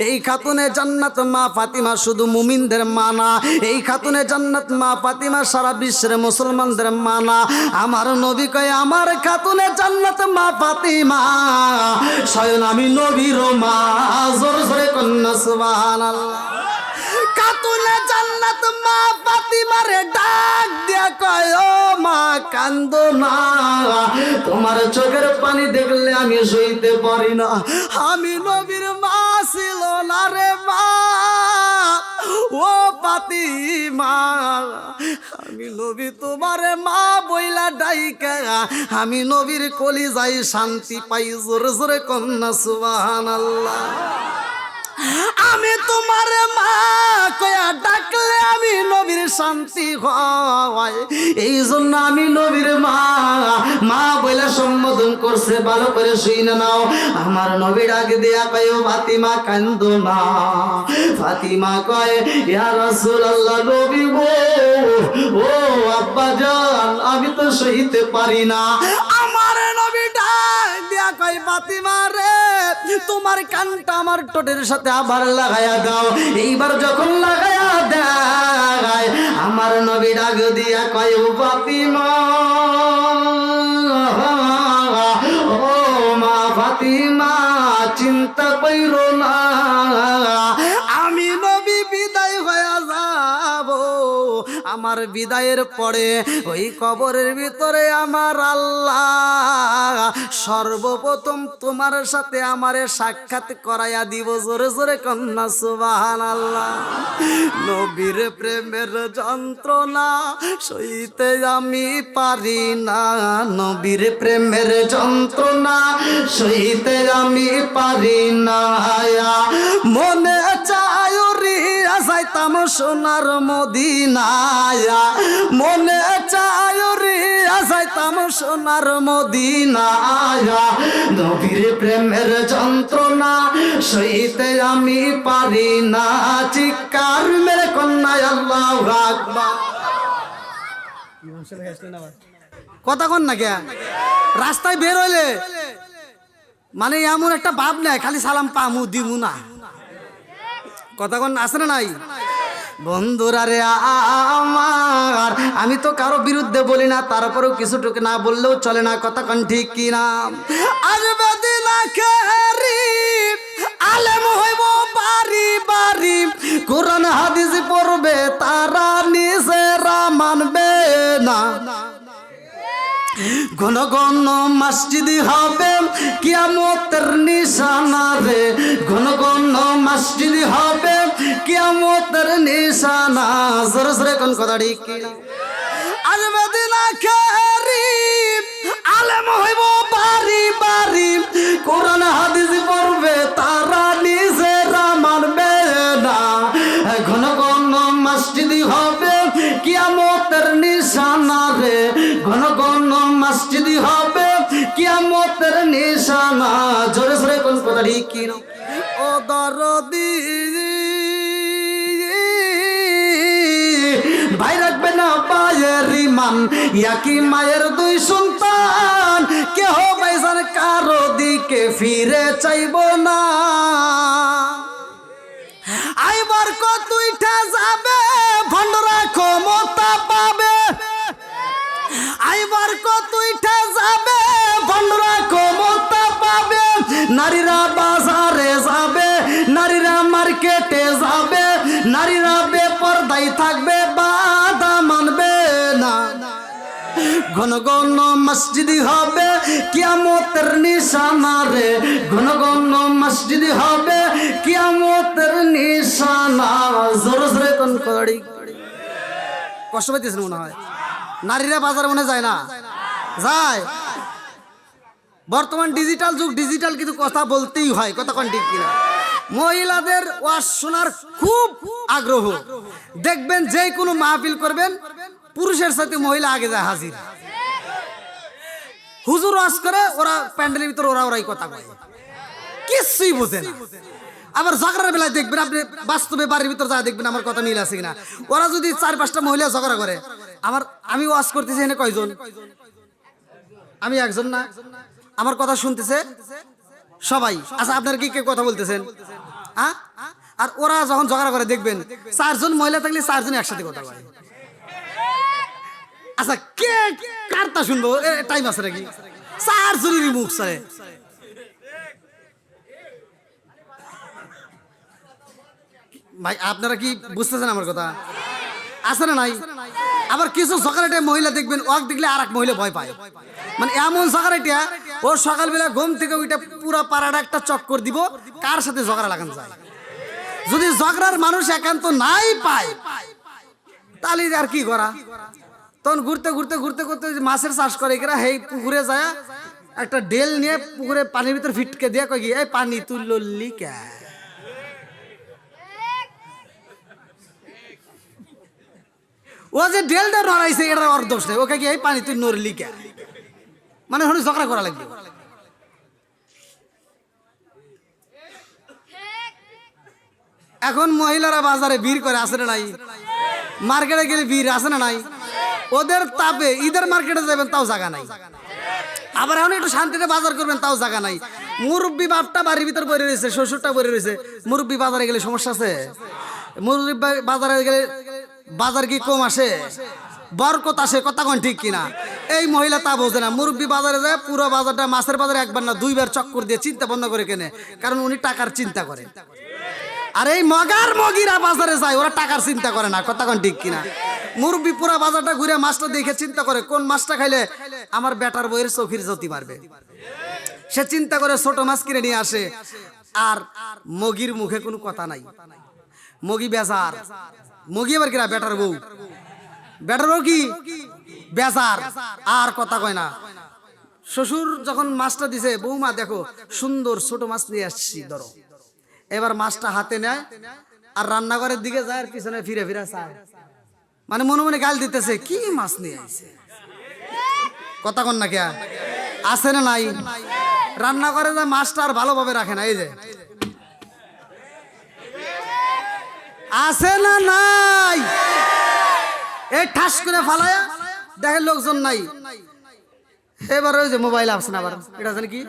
এই খাতুনে জান্নাত মা ফাতিমা শুধু মুমিনদের মা না, এই খাতুনে জান্নাত মা ফাতিমা সারা বিশ্বের মুসলমানদের মা না। আমার নবী কয়, আমার খাতুনে জান্নাত মা ফাতিমা স্বয়ং আমি নবীর মা। জোরে জোরে কন্যা সুবহানাল্লাহ। খাতুনে জান্নাত মা ফাতিমারে ডাক দিয়া কয়, ও মা কান্দো না, তোমার চোখের পানি দেখলে আমি সইতে পারি না। আমি নবীর মা ছিল না রে মা, ও ফাতিমা, আমি নবী তোমার মা বইলা ডাইকা আমি নবীর কলিজায় শান্তি পাই। জোরে জোরে কন্যা সুবহানাল্লাহ। আমি তোমার মা কয়া ডাকলে আমি নবীর শান্তি হয়, এই জন্য আমি নবীর মা মা বলে সম্বোধন করছে। ভালো করে শুনে নাও। আমার নবী ডাক দিয়া কয়, ফাতিমা কান্দো না। ফাতিমা কয়, ইয়া রাসূলুল্লাহ, নবী গো, ও আব্বা জান, আমি তো সইতে পারি না। আমার নবী ডাক দিয়া কয়, ফাতিমা রে, তোমার কানটা আমার ঠোঁটের সাথে আবার লাগায়া দাও। এইবার যখন লাগায়া দেয়, আমার নবী ডাক দিয়া কয়, ফাতিমা, ও মা ফাতিমা, চিন্তা কইরো না, আমি নবী বিদায় হয়ে যাব। আমার বিদায়ের পরে ওই কবরের ভিতরে আমার আল্লাহ সর্বপ্রথম তোমার সাথে আমারে সাক্ষাৎ করাইয়া দিব। জোরে জোরে কন্যা সুবহানাল্লাহ। নবীর প্রেমের যন্ত্রণা সইতে আমি পারি না, নবীর প্রেমের যন্ত্রণা সইতে আমি পারি না। মনে চায় রিয়া যাইতাম সোনার মদিনায়, মনে চায় রিয়া যাইতাম সোনার মদিনায়। নবীর প্রেমের যন্ত্রণা সইতে আমি পারি না। চিৎকার মেরে কন্যায় আল্লাহু আকবার। কথা কন না কে রাস্তায় বের হইলে মানে এমন একটা ভাব নেই খালি সালাম পামু দিমু না। কথা কন আছে না নাই? বন্ধুরা রে আমার, আমি তো কারো বিরুদ্ধে বলি না, তারপরেও কিছুটুকু না বললেও চলে না, কথা কোন ঠিক কিনা? আসবে দিন আখেরি আলেম হইব বাড়ি বাড়ি, কোরআন হাদিস পড়বে তারা নিজেরা মানবে না। ঘন ঘন মসজিদ হবে কিয়ামতের নিশানা রে, ঘন ঘন মসজিদ হবে কিয়ামতের নিশানা। জোরে জোরে কোন কথা ঠিক কিনা? আসবে দিন আখেরি আলেম হইব বাড়ি বাড়ি, কোরআন হাদিস পড়বে তারা নিজেরা মানবে না। ঘন ঘন মসজিদ হবে কিয়ামতের নিশানা রে, ঘন ঘন মসজিদ হবে কিয়ামতের নিশানা। জোরে জোরে কোন কথা ঠিক কিনা? ও দরদি ভাই রাখবে না পায়ের ইমান, ইয়াকি মায়ের দুই সন্তান, কেহ ভাইজান কারো দিকে ফিরে চাইব না। আইবার কত উঠা যাবে ভণ্ডরা ক্ষমতা পাবে, আইবার কত উঠা যাবে ভণ্ডরা ক্ষমতা পাবে। নারীরা বাজারে যাবে, নারীরা মার্কেটে যাবে, নারীরা বেপরদায় থাকবে, বাধা মানবে না। ঘন ঘন মসজিদ হবে কিয়ামতের নিশানা রে, ঘন ঘন মসজিদ হবে কিয়ামতের নিশানা। জোরে জোরে কোন কড়ি কষ্ট পাইতেছেন মনে হয়? নারীরা বাজারে মনে যায় না? যায়। বর্তমান ডিজিটাল যুগ, ডিজিটাল কিন্তু কথা বলতেই হয়, কথা কোন ঠিক কিনা? মহিলাদের ওয়াজ শোনার খুব আগ্রহ, দেখবেন যে কোনো মাহফিল করবেন পুরুষের সাথে মহিলা আগে যায় হাজির। হুজুর ওয়াজ করে, ওরা প্যান্ডেলের ভিতরে ওরা ওরাই কথা কয়, কিছুই বোঝে না। আবার ঝগড়ার বেলায় দেখবেন আপনি বাস্তবে বাড়ির ভিতরে যা দেখবেন আমার কথা মিল আছে কিনা। ওরা যদি 4-5টা মহিলা ঝগড়া করে, আমি ওয়াজ করতেছি এখানে কয়জন? আমি একজন না? আমার কথা শুনতেছে সবাই। আচ্ছা আপনারা কি কে কথা বলতেছেন? হ্যাঁ? আর ওরা যখন ঝগড়া করে দেখবেন 4জন মহিলা থাকলে 4জন একসাথে কথা বলে। আচ্ছা কে কারটা শুনবো? টাইম আছে নাকি? 4জনেরই মুখ সারে। ভাই আপনারা কি বুঝতেছেন আমার কথা? আছে না নাই? আবার কিছু ঝগড়াটে মহিলা দেখবেন, ওয়াক দেখলে আর এক মহিলা ভয় পায়। মানে এমন ঝগড়াটা, ও সকালবেলা ঘুম থেকে ওইটা পুরো পাড়াটা একটা চক্কর দিব, কার সাথে ঝগড়া লাগান যায়। যদি ঝগড়ার মানুষ একান্ত নাই পায়, তাহলে আর কি করা? তখন ঘুরতে ঘুরতে ঘুরতে ঘুরতে মাছের চাষ করে এরা, হেই পুকুরে যায় একটা ডেল নিয়ে পুকুরে পানির ভিতর ফিটকে দিয়ে কই কি, এই পানি তুই লল্লি কে? ও যে ডেলটা নড়াইছে এটা ওর দোষ নেই, ওকে কি এই পানি তুই নড়লি কে? মানে হলে ঝগড়া করা লাগবে। এখন মহিলারা বাজারে ভিড় করে, আসে না নাই? মার্কেটে গেলে ভিড় আসে না নাই? ওদের তাপে ঈদের মার্কেটে যাবেন তাও জায়গা নাই, আবার এখন একটু শান্তিতে বাজার করবেন তাও জায়গা নাই। মুরব্বী বাপটা বাড়ির ভিতর বসে রয়েছে, শ্বশুরটা বসে রয়েছে। মুরব্বী বাজারে গেলে সমস্যা আছে? মুরব্বী বাজারে গেলে বাজার কি কম আসে? বরকত আসে, কথা কোন ঠিক কিনা? এই মহিলা তা বোঝে না। মুরব্বী বাজারে যায়, পুরো বাজারটা মাছের বাজারে একবার না 2বার চক্কর দিয়ে চিন্তা বন্ধ করে কেনে, কারণ উনি টাকার চিন্তা করে। আর এই মগার মগিরা বাজারে যায়, ওরা টাকার চিন্তা করে না, কথা কোন ঠিক কিনা? মুরব্বী পুরা বাজারটা ঘুরে মাছটা দেখে চিন্তা করে কোন মাছটা খাইলে আমার বেটার বইয়ের চোখের জ্যোতি পারবে। সে চিন্তা করে ছোট মাছ কিনে নিয়ে আসে। আর মগির মুখে কোনো কথা নাই, মগি বেজার। মগি আবার কিনা বেটার বউ, বেটার বউ কি বেজার, আর কথা কয় না। শ্বশুর যখন মাছটা দিছে, বৌমা দেখো সুন্দর ছোট মাছ নিয়ে আসছি, ধরো। এবার মাছটা হাতে নেয় আর রান্নাঘরের দিকে যায়, আর পিছনে ফিরে ফিরে চায়, মানে মনে মনে গাল দিতেছে, কি মাছ নিয়ে আসছে, কথা কন না কে? আছে না নাই? রান্নাঘরে যায়, মাছটা আর ভালোভাবে রাখে না, এই যে আছে না নাই? এই ঠাস করে ফালায়া দেখে লোকজন নাই। এবার ওই যে মোবাইল আসছে না, আবার এটা জানি কি,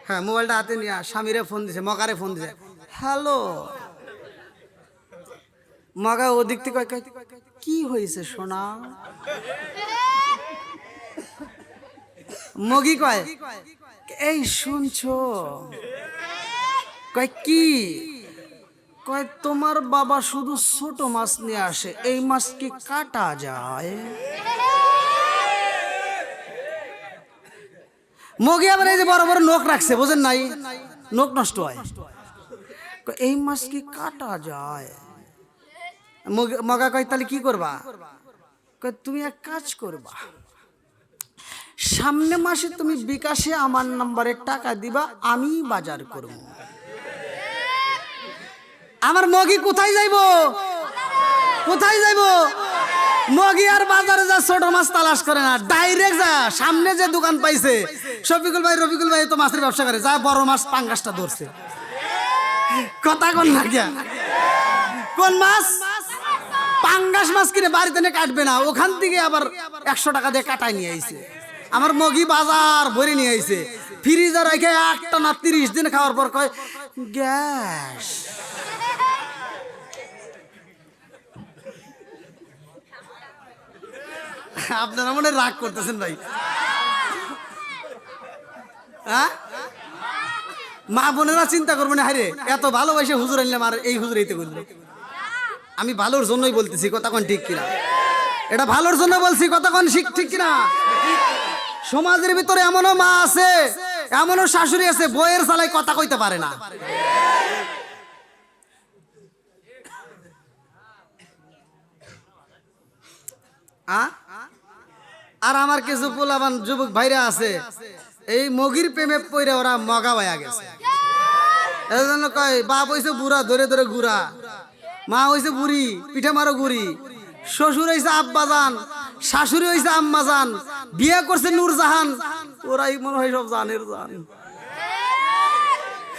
হ্যাঁ মোবাইলটা হাতে নিয়ে স্বামীরে ফোন দিছে, মকারে ফোন দিছে, হ্যালো মগা ওদিক থেকে কয়, কি হয়েছে সোনা? মগি কয়, এই শুনছো? কয় কি? কয় তোমার বাবা শুধু ছোট মাছ নিয়ে আসে, এই মাছ কি কাটা যায়? মগি আবার এই যে বড় বড় নখ রাখছে, বোঝেন নাই? নখ নষ্ট হয়। এই মাছ কি কাটা যায়? মগা কয় তাহলে কি করবা? কয় তুমি এক কাজ করবা, সামনে মাসে তুমি বিকাশে আমার নাম্বারে টাকা দিবা, আমি বাজার করব। আমার মগি কোথায় যাইব? কোথায় যাইব? মগি আর বাজারে যা ছোট মাছ তালাশ করে না, ডাইরেক্ট যা সামনে যে দোকান পাইছে, শফিকুল ভাই রফিকুল ভাই তো মাছের ব্যবসা করে, যা বড় মাছ পাঙ্গাসটা ধরছে। কথা কোন না গিয়া, কোন মাছ? পাঙ্গাস মাছ কিনে বাড়িতে নিয়ে কাটবে না, ওখান থেকে আবার 100 টাকা দিয়ে কাটায় নিয়ে আইছে। আমার মগি বাজার ভরে নিয়ে আইছে, ফ্রিজে রেখে একটা না 30 দিন খাওয়ার পর কয় গ্যাস। আপনারা মনে রাগ করতেছেন ভাই? হ্যাঁ, মা বোনেরা চিন্তা করবেন, হারে এত ভালোবাসে হুজুর আনলাম আর এই হুজুর এইতে করলো। আমি ভালোর জন্যই বলতেছি, কথা কোন ঠিক কিনা? এটা ভালোর জন্য বলছি, কথা কোন ঠিক কিনা? সমাজের ভিতরে এমনও মা আছে, এমনও শাশুড়ি আছে, বইয়ের চালায় কথা কইতে পারে না। আর আমার কিছু পোলাবান যুবক ভাইরা আছে, এই মগির প্রেমে পড়ে ওরা মগা হয়ে গেছে। এই জন্য কয় বাপ হইছে বুড়া ধরে ধরে ঘুরা, মা হইছে বুড়ি পিঠে মারো গুড়ি, শ্বশুর হইছে আব্বাজান, শাশুড়ি হইছে আম্মাজান, বিয়ে করছে নূরজাহান, ওরাই মনে হয় সব জানের জান।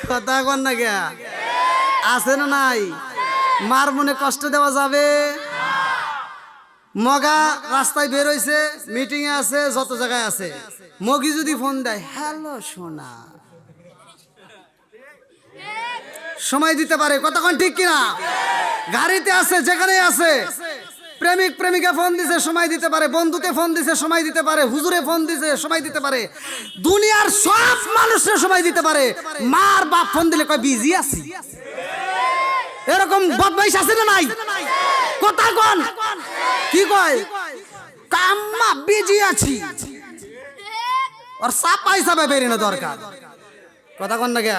কথা কন না কে? আছে না নাই? মার মনে কষ্ট দেওয়া যাবে? মগা রাস্তায় বের হইছে, মিটিং এ আছে, যত জায়গায় আছে, মগি যদি ফোন দেয়, হ্যালো সোনা, সময় দিতে পারে। কতক্ষণ ঠিক কিনা? গাড়িতে আছে, যেখানে আছে, প্রেমিক প্রেমিকা ফোন দিছে, সময় দিতে পারে, বন্ধুকে ফোন দিছে, সময় দিতে পারে, হুজুরে ফোন দিছে, সময় দিতে পারে, দুনিয়ার সব মানুষের সময় দিতে পারে। মার বাপ ফোন দিলে কয় বিজি আছি। এরকম বদমাইশ আছে না নাই? কথা কোন? কি কয়? কাম্মা বিজি আছি, আর সাপাই সাপে বেরিয়ে দরকার। কথা কোন না কে?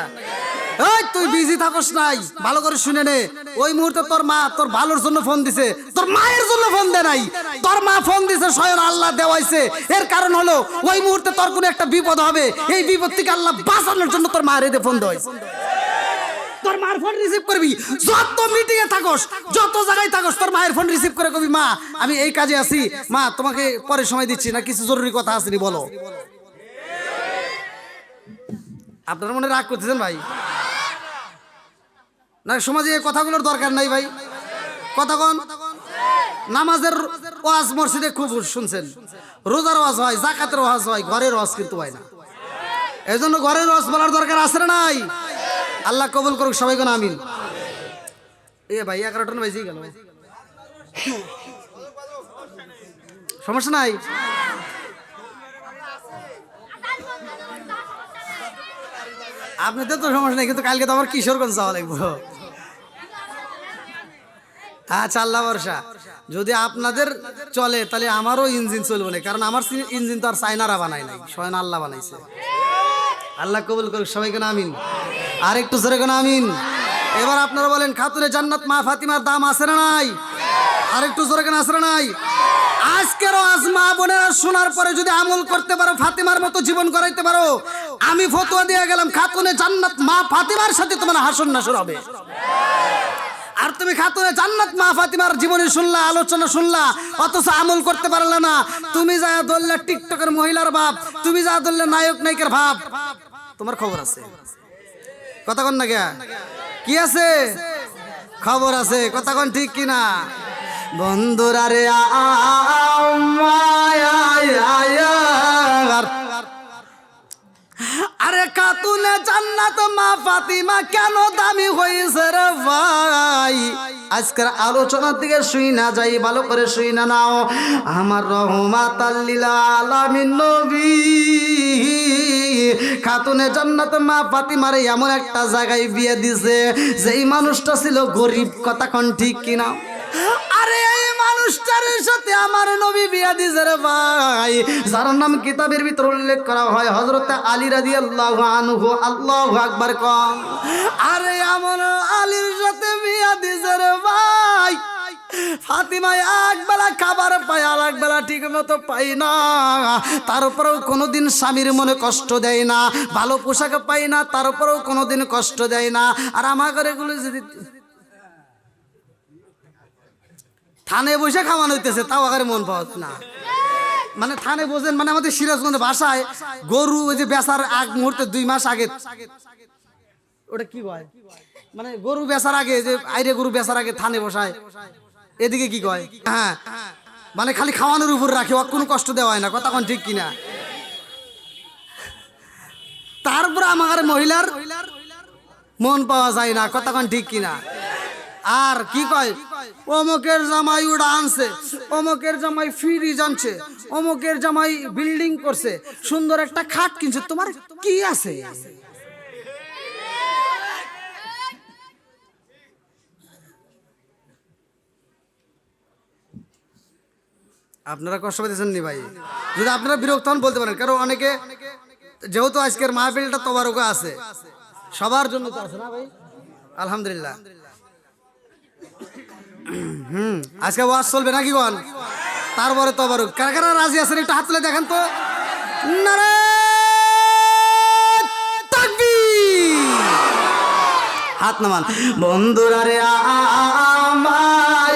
এই তুই বিজি থাকস নাই, ভালো করে শুনে নে। ওই মুহূর্তে তোর মা তোর ভালোর জন্য ফোন দিছে, তোর মায়ের জন্য ফোন দে নাই। তোর মা ফোন দিছে স্বয়ং আল্লাহ দেওয়াইছে, এর কারণ হলো ওই মুহূর্তে তোর কোনো একটা বিপদ হবে, এই বিপদ থেকে আল্লাহ বাঁচানোর জন্য তোর মায়ের এতে ফোন দেওয়াইছে। তোর মায়ের ফোন রিসিভ করবি, যত মিটিং এ থাকস, যত জায়গায় থাকস, তোর মায়ের ফোন রিসিভ করে কবি, মা আমি এই কাজে আছি, মা তোমাকে পরে সময় দিচ্ছি, না কিছু জরুরি কথা আসেনি বলো। আপনারা মনে রাগ করতেছেন ভাই? না সমাজে এই কথাগুলোর দরকার নাই ভাই। কথা কোন? নামাজের ওয়াজ মসজিদে খুব শুনছেন, রোজার ওয়াজ হয়, যাকাতের ওয়াজ হয়, ঘরের ওয়াজ কিন্তু হয় না। এই জন্য ঘরের ওয়াজ বলার দরকার আছে না নাই? আল্লাহ কবুল করুক, সবাই কোন আমিন। এ ভাই 11টা বাজে গেল, সমস্যা নাই। আপনাদের তো সমস্যা নেই, কিন্তু কালকে তো আবার কিশোরগঞ্জ যাওয়া লাগবে। আচ্ছা, আল্লাহ ভরসা। যদি আপনাদের চলে তাহলে আমারও ইঞ্জিন চলবে না, কারণ আমার ইঞ্জিন তো আর চায়নারা বানায় নাই, স্বয়ং আল্লাহ বানাইছে। আল্লাহ কবুল করুক, সবাই কেন আমিন। আর একটু জোরে কেন আমিন। এবার আপনারা বলেন, খাতুনে জান্নাত মা ফাতিমার দাম আছে না নাই? আর একটু জোরে কেন আছে না নাই? আজকেরও আজ মা বোনেরা শোনার পরে যদি আমল করতে পারো, ফাতিমার মতো জীবন করাইতে পারো, আমি ফতোয়া দিয়ে গেলাম, খাতুনে জান্নাত মা ফাতিমার সাথে তোমার হাসর নাসর হবে। আর তুমি খাতুনে জান্নাত মা ফাতিমার জীবনী শুনলা, আলোচনা শুনলা, অথচ আমল করতে পারলে না। তুমি যা ধরলে টিকটকের মহিলার ভাব, তুমি যা ধরলে নায়ক নায়িকার ভাব, তোমার খবর আছে। কথা কন না কে? কি আছে? খবর আছে। কথা কন ঠিক কিনা? বন্ধুরা রে আরে খাতুনে খাতুনে জান্নাত মা ফাতিমা কেন দামি হয়েছে রে ভাই? আজকের আলোচনার দিকে শুই না যাই, ভালো করে শুই না নাও। আমার রহমাতাল লিল আলামিন নবী খাতুনে জান্নাত মা ফাতিমার এমন একটা জায়গায় বিয়ে দিছে যেই মানুষটা ছিল গরিব। কথা কোন ঠিক কিনা? আরে এই মানুষটার সাথে আমার নবী বিয়া দিছে রে ভাই, যার নাম কিতাবের ভিতর উল্লেখ করা হয় হযরত আলী রাদিয়াল্লাহু আনহু। আল্লাহু আকবার কম। আরে এমন আলীর সাথে বিয়া দিছে রে ভাই, ফাতিমা একবেলা খাবার পায় আর একবেলা ঠিক মতো পাই না, তারপরেও কোনোদিন স্বামীর মনে কষ্ট দেয় না। ভালো পোশাক পাই না, তারপরেও কোনোদিন কষ্ট দেয় না। আর আমার ঘরে এগুলো যদি থানে বসে খাওয়ানো হইতেছে, তাও আগে মন পাওয়া না। মানে থানে বোঝেন, মানে আমাদের সিরাজগঞ্জ ভাষায় গরু ওই যে বেচার আগ মুহূর্তে 2 মাস আগে, ওটা কি কয়, মানে গরু বেচার আগে যে আইরে গরু বেচার আগে থানে বসায়, এদিকে কি কয়? হ্যাঁ, মানে খালি খাওয়ানোর উপর রাখে, ও কোনো কষ্ট দেওয়া হয় না। কথা কোন ঠিক কিনা? তারপর আমার মহিলার মন পাওয়া যায় না। কথা কোন ঠিক কিনা? আর কি কয়, অমুকের জামাই উড়া আনছে, অমুকের জামাই ফ্রিজ আনছে, অমুকের জামাই বিল্ডিং করছে, সুন্দর একটা খাট কিনছে, তোমার কি আছে? আপনারা কষ্ট পেতেছেন নি ভাই? যদি আপনারা বিরক্ত হন বলতে পারেন, কারণ অনেকে যেহেতু আজকের মাহফিলটা তোবারক আছে, সবার জন্য তো আছে না ভাই? আলহামদুলিল্লাহ। আজকে ওয়াজ চলবে নাকি বল? তারপরে তোবারক। কারা কারা রাজি আছেন একটু হাত তুলে দেখেন তো। নারে তাকবীর, হাত নামান। বন্ধুরা রে আমার,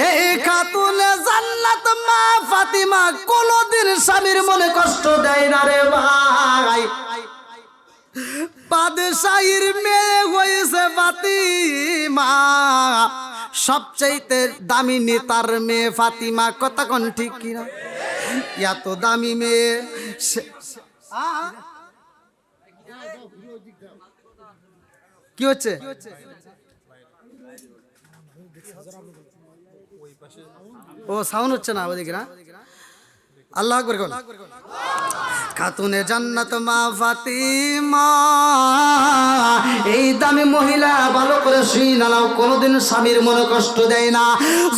এই খাতুনে জান্নাত মা ফাতিমা কোনদিন স্বামীর মনে কষ্ট দেয় না রে ভাই। বাদশাহীর মেয়ে হয়েছে ফাতিমা, সবচাইতে দামি নেতার মেয়ে ফাতিমা। কথা কোন ঠিক কিনা? এত দামি মেয়ে কি হচ্ছে? ও সাউন্ড হচ্ছে না ওদিকে না? আল্লাহু আকবার বল। খাতুনে জান্নাত মা ফাতিমা, এই দামি মহিলা ভালো করে শুই নাও, কোনোদিন স্বামীর মনে কষ্ট দেয় না।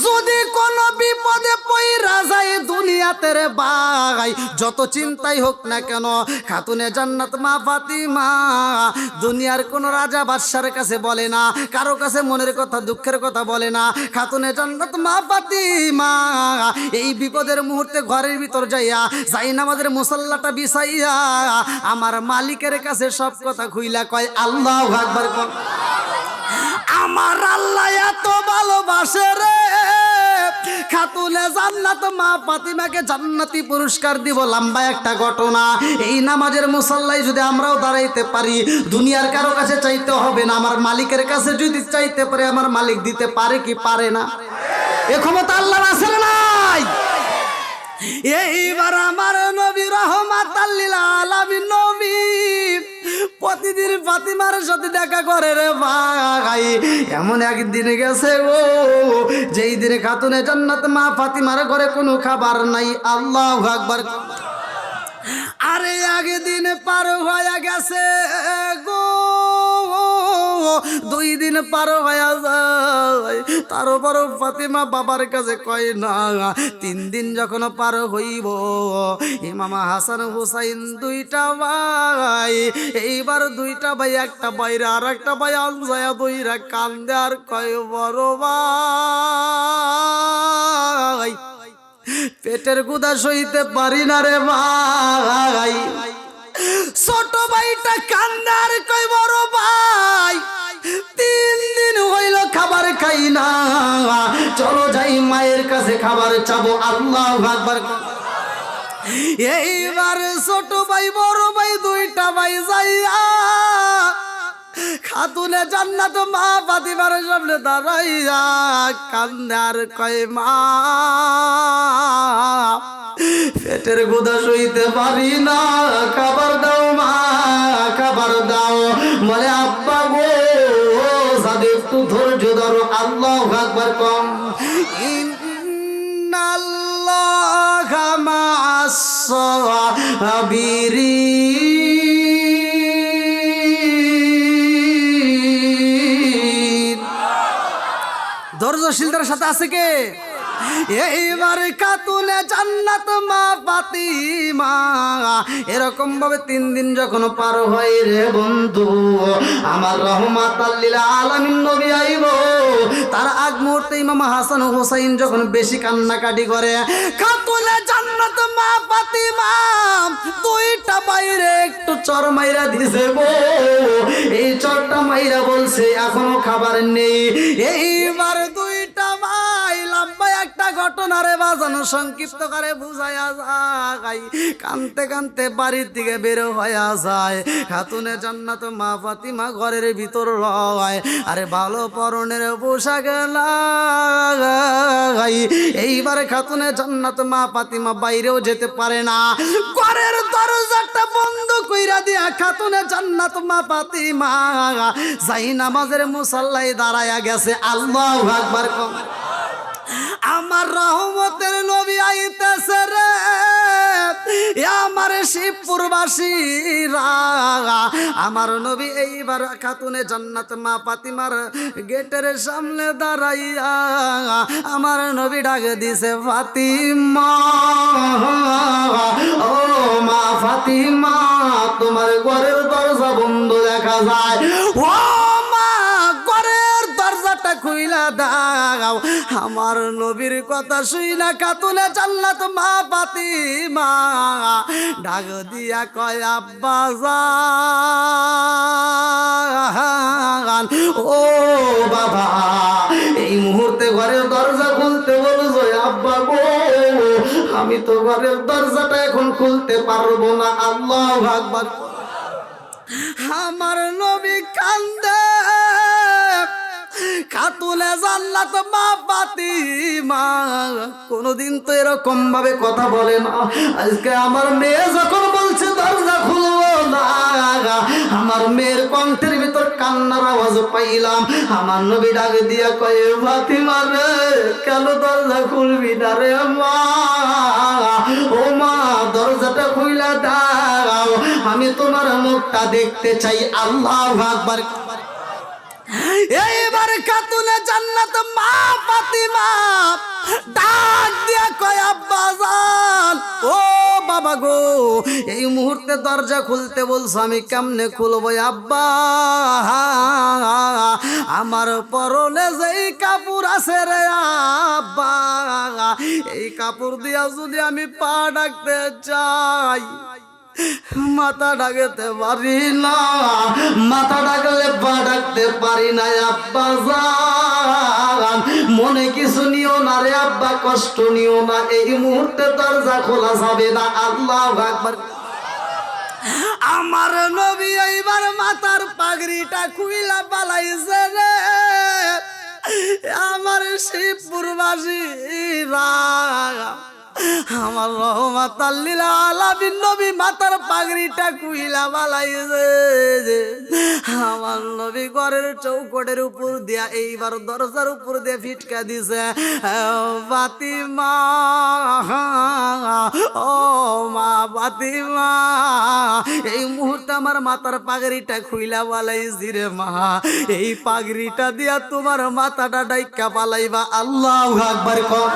যদি কোনো বিপদে পইরা যায় দুনিয়াতে রে ভাই, যত চিন্তাই হোক না কেন, খাতুনে জান্নাত মা ফাতিমা দুনিয়ার কোন রাজা বাদশার কাছে বলে না, কারো কাছে মনের কথা দুঃখের কথা বলে না। খাতুনে জান্নাত মা ফাতিমা এই বিপদের মুহূর্তে ঘরের ভিতর যাইয়া নামাজের মুসাল্লাটা বিছাইয়া আমার মালিকের কাছে সব কথা খুইলা কয় আল্লাহু আকবার। আমার আল্লাহ এত ভালোবাসে রে, খাতুনে জান্নাত মা ফাতিমাকে জান্নাতি পুরস্কার দিব। লম্বা একটা ঘটনা। এই নামাজের মুসাল্লায় যদি আমরাও দাঁড়াইতে পারি, দুনিয়ার কারো কাছে চাইতে হবে না, আমার মালিকের কাছে যদি চাইতে পারে, আমার মালিক দিতে পারে কি পারে না? এ ক্ষমতা আল্লাহর আছে না নাই? এইবার আমার নবী রহমাতাল লিল আলামিন নবী প্রতিদিন ফাতিমার সাথে দেখা করে রে ভাই। এমন একদিন গেছে ও, যেই দিনে খাতুনে জান্নাত মা ফাতিমার ঘরে কোনো খাবার নাই। আল্লাহু আকবার। আরে আগে দিন পার হয়ে গেছে গো, 2 দিন পার হয়ে যায়, তারপরও ফাতিমা বাবার কাছে কয় না। 3 দিন যখন পার হইব, ইমাম হাসান হুসাইন 2টা ভাই, এইবার 2টা ভাই, একটা বাইরে আর একটা ভাই আনজায়া দইরা কান্দে আর কয় বড় ভাই, পেটের ক্ষুধা সইতে পারি না রে ভাই। ছোট ভাইটা কান্দে আর কয় বড় ভাই, 3 দিন হইল খাবার খাই না, চলো যাই মায়ের কাছে খাবার চাবো। আল্লাহু আকবার। এইবার ছোট ভাই বড় ভাই 2টা ভাই যাইয়া খাতুনে জান্নাত মা ফাতিমার সামনে দাঁড়াইয়া কান্দে আর কয় মা, পেটের ক্ষুধা সইতে পারি না, খাবার দাও মা, খাবার দাও। বলে আব্বা গো সাদে একটু ধৈর্য ধরো, আল্লাহু আকবার কম। ইন্নাল্লাহা মা'আস সাবিরিন। ধৈর্যশীলদের সাথে আছে কে? এইবার খাতুনে জান্নাত মা ফাতিমা এরকম ভাবে 3 দিন যখন পার হয় রে বন্ধু, আমার রহমাতাল লিল আলামিন নবী আইব। তার আগ মুহূর্তে ইমাম হাসান ও হুসাইন যখন বেশি কান্নাকাটি করে, খাতুনে জান্নাত মা ফাতিমা দুইটা বাইরে একটু চর মাইরা দিছে গো। এই চরটা মাইরা বলছে এখনো খাবার নেই। এইবার দুইটা ভাই লম্বা একটা ঘটনা রে বাজানো সংক্ষিপ্ত করে বুঝায়া যায়, কানতে কানতে বাড়ির দিকে বের হয়ে যায়। খাতুনে জান্নাত মা ফাতিমা ঘরের ভিতর রয়, আরে ভালো পরনের পোশাক লাই। এইবার খাতুনে জান্নাত মা ফাতিমা বাইরেও যেতে পারে না, ঘরের দরজাটা বন্ধ কইরা দিয়া খাতুনে জান্নাত মা ফাতিমা যাই নামাজের মুসাল্লায় দাঁড়ায়া গেছে। আল্লাহু আকবার কম। আমার রহমতের নবী আইতেছে রে, আমার শিবপুরবাসীরা, আমার নবী এইবার খাতুনে জান্নাত মা ফাতিমার গেটের সামনে দাঁড়াইয়া আমার নবী ডাকে দিছে ফাতিমা, ও মা ফাতিমা তোমার ঘরের দরজা বন্ধ দেখা যায়, ও মা ঘরের দরজাটা খুইলা দাও। আমার নবীর কথা শুইনা খাতুনে জান্নাত মা ফাতিমা ডাক দিয়া কয় আব্বা জান, ও বাবা এই মুহূর্তে ঘরের দরজা খুলতে বলছো আব্বা গো, আমি তো ঘরের দরজাটা এখন খুলতে পারবো না। আল্লাহু আকবার। আমার নবী কান্দে, খাতুনে জান্নাত মা ফাতিমা কোনদিন তো এরকম ভাবে কথা বলে না। আজকে আমার মেয়ে যখন বলছে দরজা খুলবো না, আমার মেয়ের কণ্ঠের ভিতর কান্নার আওয়াজ পাইলাম। আমার নবী ডাক দিয়া কয়ে ফাতিমা রে কেন দরজা খুলবি না রে মা, ও মা দরজাটা খুইলা দাও, আমি তোমার মুখটা দেখতে চাই। আল্লাহু আকবার। এইবার খাতুনে জান্নাত মা ফাতিমা ডাক দিয়া কয় আব্বা জান, ও বাবা গো এই মুহূর্তে দরজা খুলতে বলছো, আমি কেমনে খুলবো আব্বা, আমার পরনে যেই কাপড় আছে রে আব্বা, এই কাপড় দিয়া যদি আমি পা ডাকতে চাই মাথা ডাকতে পারি না, মাথা ডাকলে পা ডাকতে পারি না। আব্বা জান মনে কিছু নিও না রে আব্বা, কষ্ট নিও না, এই মুহূর্তে দরজা খোলা যাবে না। আল্লাহু আকবার। আমার নবী এইবার মাথার পাগড়িটা খুইলা পালাইছে রে, আমার শিবপুরবাসীরা, আমার রহমাতাল লিল আলামিন নবী মাথার পাগড়িটা খুইলা বালাইছে। আমার নবী ঘরের চৌকটের উপর দিয়া এইবার দরজার উপর দিয়ে ফিটকা দিছে, ফাতিমা ও মা ফাতিমা এই মুহূর্তে আমার মাথার পাগড়িটা খুইলা বালাইছি রে মা, এই পাগড়িটা দিয়া তোমার মাথাটা ডাইকা পালাইবা। আল্লাহু আকবার কর।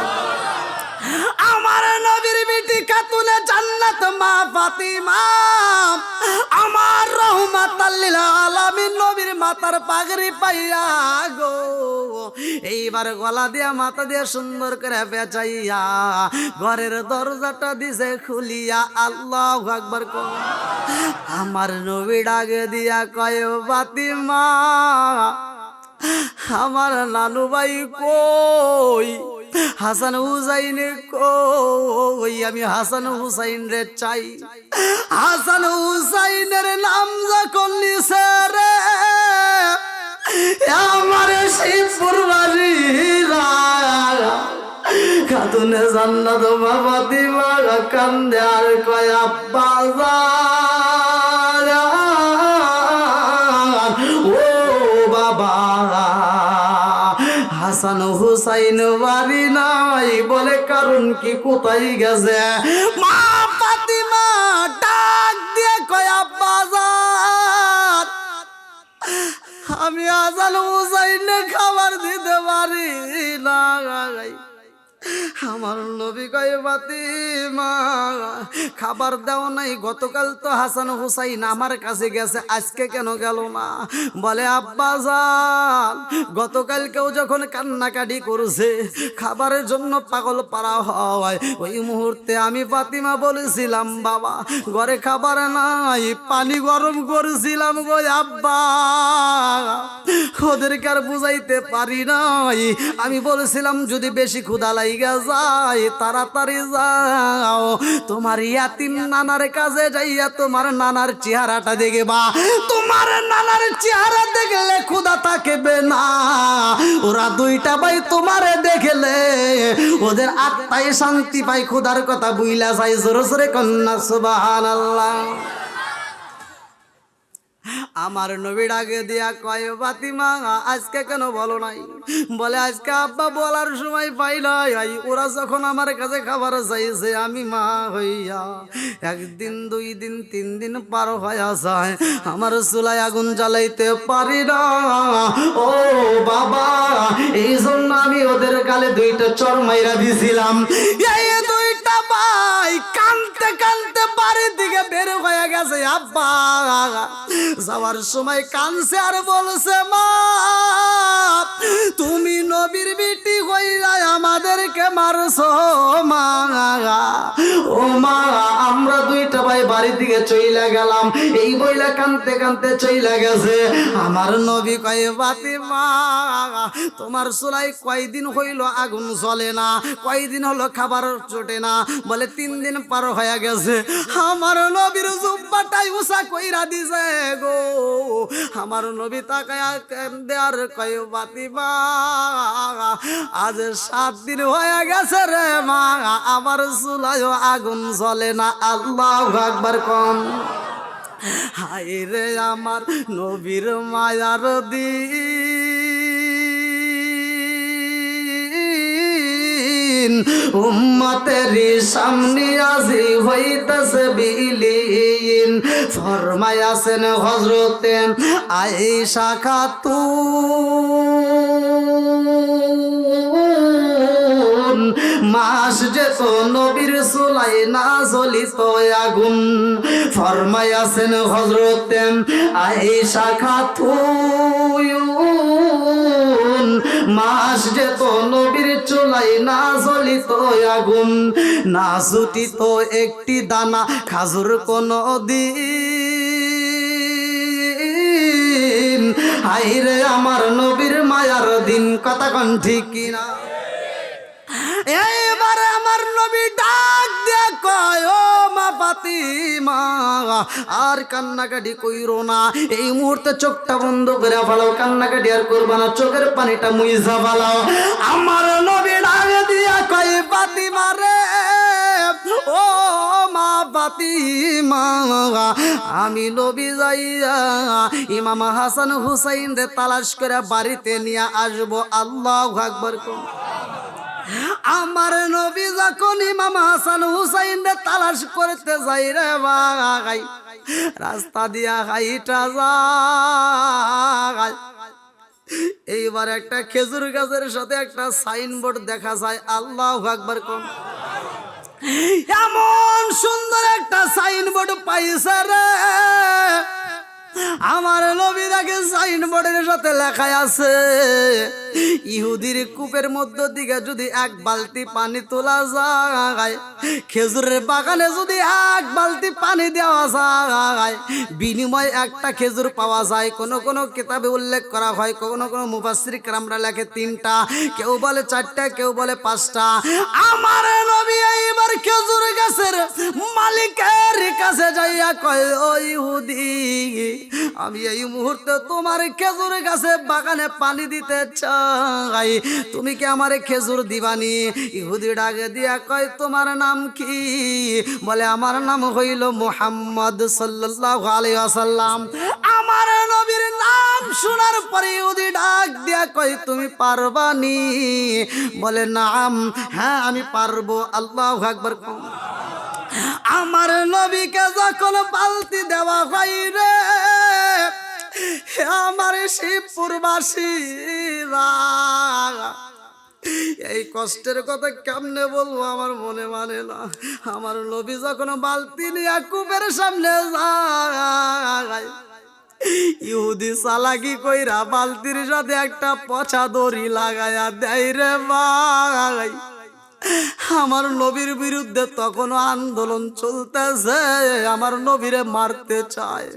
আমার নবীর বিটি খাতুনে জান্নাত মা ফাতিমা আমার রহমাতাল লিল আলামিন নবীর মাথার পাগড়ি পাইয়া গো এইবার গলা দিয়া মাথা দিয়া সুন্দর করে পেঁচাইয়া ঘরের দরজাটা দিছে খুলিয়া। আল্লাহু আকবার কর। আমার নবী ডাকে দিয়া কয় ফাতিমা আমার নানু ভাই কই, হাসান হুসাইন কই, আমি হাসান হুসাইন রে চাই। হাসান হুসাইনের নাম যখন নিছে রে আমার শিবপুরবাসীরা খাতুনে জান্নাত মা ফাতিমা কান্দে আর কয় আব্বা ও বাবা হাসান হুসাইন বাড়ি নাই বলে কারণ কি কোথায় গেছে মা ফাতিমা ডাক দিয়ে কয় আব্বা আমি হাসান হুসাইন খাবার দিতে পারি না আমার নবী কয় ফাতিমা খাবার দাও নাই গতকাল তো হাসান হুসাইন আমার কাছে গেছে আজকে কেন গেল না বলে আব্বা জান গতকাল কেউ যখন কান্নাকাটি করছে খাবারের জন্য পাগল পারা হয় ওই মুহূর্তে আমি ফাতিমা বলেছিলাম বাবা ঘরে খাবার নাই পানি গরম করেছিলাম গো আব্বা ওদেরকে আর বুঝাইতে পারি নাই আমি বলেছিলাম যদি বেশি ক্ষুধা লাইগা যায় তাড়াতাড়ি যাও তোমার ইয়াতিম নানার কাছে যাইয়া তোমার নানার চেহারাটা দেখবা তোমার নানার চেহারা দেখলে ক্ষুধা থাকবে না ওরা দুইটা ভাই তোমারে দেখলে ওদের আত্মায় শান্তি পায় ক্ষুধার কথা বুইলা যায় জোরে জোরে কন্যা সুবহানাল্লাহ আমার নবী ডাকে দিয়া কয় ফাতিমা আজকে কেন বলো নাই বলে আজকে আব্বা বলার সময় পাই নাই ওরা যখন আমার কাছে খাবার চাইছে আমি মা হইয়া একদিন দুই দিন তিন দিন পার হইয়া যায় আমার চুলায় আগুন জ্বালাইতে পারি না ও বাবা এই জন্য আমি ওদের গালে দুইটা চর মাইরা দিছিলাম এই দুইটা ভাই কানতে কানতে বাড়ির দিকে বের হয়ে গেছে আব্বা যাওয়ার সময় কানছে আর বলছে মা তুমি নবীর বিটি হইলা আমাদেরকে মারছো মা ও মা আমরা দুইটা ভাই বাড়ির দিকে চইলা গেলাম এই বইলা কানতে কানতে চইলা গেছে আমার নবী কয় ফাতিমা তোমার চুলায় কয়দিন হইল আগুন জ্বলে না কয়দিন হলো খাবার জোটে না বলে 3 দিন পার হয়ে গেছে আমার নবীর জুব্বাটাই উষা কইরা দিছে গো আমার নবী তাকায়া কান্দে আর কয় ফাতিমা আজ 7 দিন হয়ে গেছে রে মা আমার চুলায় আগুন জ্বলে না আল্লাহু আকবার কোন হায় রে আমার নবীর মায়ার দিন উম্মতেরি সামনে আজি হইতাছে বিলীন ফরমায়াছেন হযরতে আয়েশা খাতুন মাস যেত নবীর চুলাই না জ্বলিত আগুন ফরমায়াছেন হযরতে আয়েশা খাতুন মাস যেত নবীর চুলাই না জ্বলিত আগুন না জুটিত একটি দানা খাজুর কোন দিন হাইরে আমার নবীর মায়ার দিন কথা কোন ঠিক কিনা এইবার আমার নবী ডাক দিয়ে কয় ও মা ফাতিমা আর কান্নাকাটি কইরো না এই মুহূর্তে চোখটা বন্ধ করে ফেলাও কান্নাকাটি আর করবা না চোখের পানিটা মুইজা ফেলাও আমার নবী ডাক দিয়া কয় ফাতিমা রে ও মা ফাতিমা আমি নবী যাইয়া ইমাম হাসান হুসাইন রে তালাশ করে বাড়িতে নিয়ে আসবো আল্লাহু আকবার কোন আমার নবী যখন ইমাম হাসান হুসাইন রে তালাশ করতে যাই রে ভাই রাস্তা দিয়া হাইটা যায় এইবার একটা খেজুর গাছের সাথে একটা সাইনবোর্ড দেখা যায় আল্লাহু আকবার কোন এমন সুন্দর একটা সাইনবোর্ড পাইছে রে আমার নবীর আগে সাইনবোর্ডের সাথে লেখা আছে ইহুদির কূপের মধ্য দিকে যদি 1 বালতি পানি তোলা যায় খেজুরের বাগানে যদি 1 বালতি পানি দেওয়া যায় বিনিময়ে একটা খেজুর পাওয়া যায় কোন কোন কিতাবে উল্লেখ করা হয় কোন কোন মুফাসসির কেরামরা লেখে 3টা কেউ বলে 4টা কেউ বলে 5টা আমার নবী এইবার খেজুর গাছের মালিকের কাছে যাইয়া দিয়া কয় ও ইহুদি, আমি এই মুহূর্তে তোমার খেজুর গাছে বাগানে পানি দিতে চাই, তুমি কি আমার খেজুর দিবানি? ইহুদি ডাকে দিয়া কয় তোমার নাম কি? বলে আমার নাম হইল মুহাম্মদ সাল্লাল্লাহু আলাইহি ওয়াসাল্লাম। আমার নবীর নাম শোনার পরে ইহুদি ডাক দিয়া কয় তুমি পারবানি? বলে নাম, হ্যাঁ আমি পারবো। আল্লাহু আকবার। আমার নবীকে যখন বালতি দেওয়া হয় রে, আমার শিবপুরবাসীরা, এই কষ্টের কথা কেমনে বলবো আমার মনে মানে না। আমার নবী যখন বালতি নিয়ে কূপের সামনে যায়, ইহুদি চালাকি কইরা বালতির সাথে একটা পচা দড়ি লাগায়া দেয় রে ভাই। আমার নবীর বিরুদ্ধে তখনও আন্দোলন চলতেছে, আমার নবীরে মারতে চায়,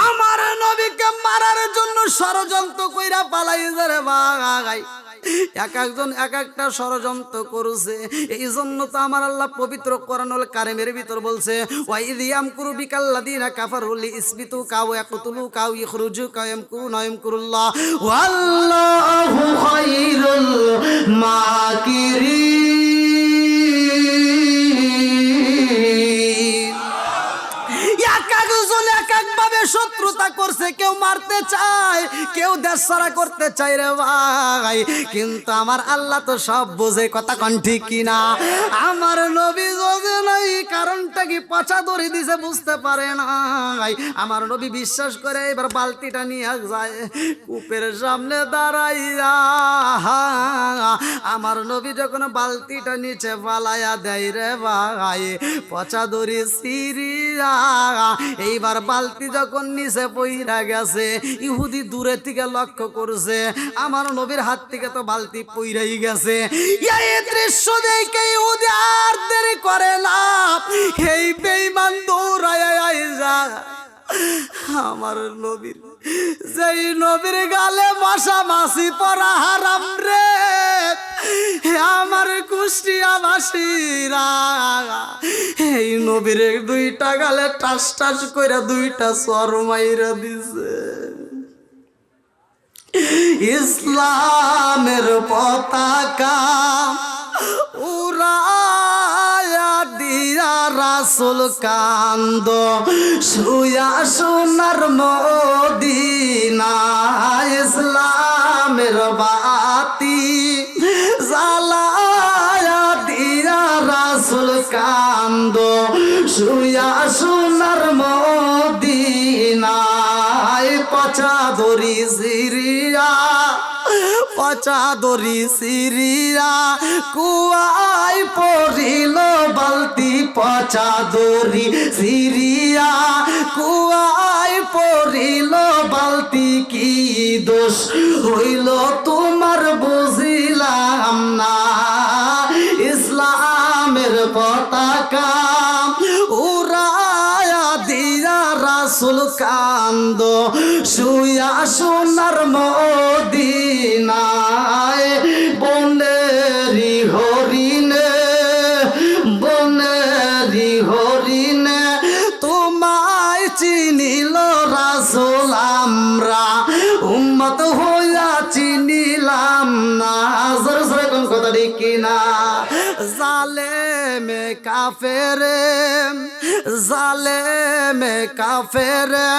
আমার নবীকে মারার জন্য ষড়যন্ত্র কইরা পালাইছে রে ভাই। এক একজন এক একটা ষড়যন্ত্র করছে। এই জন্য তো আমার আল্লাহ পবিত্র কোরআনুল কারীমের ভিতর বলছে ওয়াইদিয়াম কুরবিকাল্লাযিনা কাফারু লিইসবিতু কাও ইয়াকতুলু কাও ইখরুজু কাও ইয়ামকুরুনা ইয়ামকুরুল্লাহ ওয়াল্লাহু খায়রুল মাকিরিন। এক একজন এক একভাবে শত্রুতা করছে, কেউ মারতে চায়, কেউ দেশ ছাড়া করতে চায় রে ভাই। কিন্তু আমার আল্লাহ তো সব বোঝে, কথা কন ঠিক কিনা? আমার নবী বোঝে নাই, কারণটা কি পচা দড়ি দিছে বুঝতে পারে না। আমার নবী বিশ্বাস করে এবার বালতিটা নিয়ে যায় কূপের সামনে দাঁড়াইয়া। আমার নবী যখন বালতিটা নিচে ফালাইয়া দেয় রে ভাই, পচা দড়ি সিরিয়া, এইবার বালতি যখন নিচে পইরা গেছে, ইহুদি দূরে থেকে লক্ষ্য করছে আমার নবীর হাত থেকে তো বালতি পইরাই গেছে। এই দৃশ্য দেখে ইহুদি আর দেরি করে না, এই বেঈমান দৌড়ায় আইসা আমার নবীর, যেই নবীর গালে মশা মাছি পরা হারাম রে, আমার কুষ্টিয়াবাসীরা, এই নবীর দুইটা গালে টাস টাস করে দুইটা চর মাইরা দিছে। ইসলামের পতাকা উড়ায়া দিয়া রাসূল কান্দ শুয়া সোনার মদিনা। ইসলামের বাতি জ্বালায়া দিয়া রাসূল কান্দ শুয়া সোনার মদিনা। পচা দড়ি সিরিয়া, পচা দড়ি সিরিয়া, কুয়াই পড়িল বালতি। পচা দড়ি সিরিয়া, কুয়াই পড়িল বালতি। কি দোষ হইল তোমার বুঝিলাম না। ইসলামের পতাকা উড়ায়া দিয়া রাসূল কান্দ শুয়া সোনার মদিনায়। বনেরি হরিণে, বনেরি হরিণে তোমায় চিনিল রাসূল, আমরা উম্মত হইয়া চিনিলাম না। জোরে জোরে কোন কথা ঠিক কিনা? জালেমে কাফেরে, জালেমে কাফেরে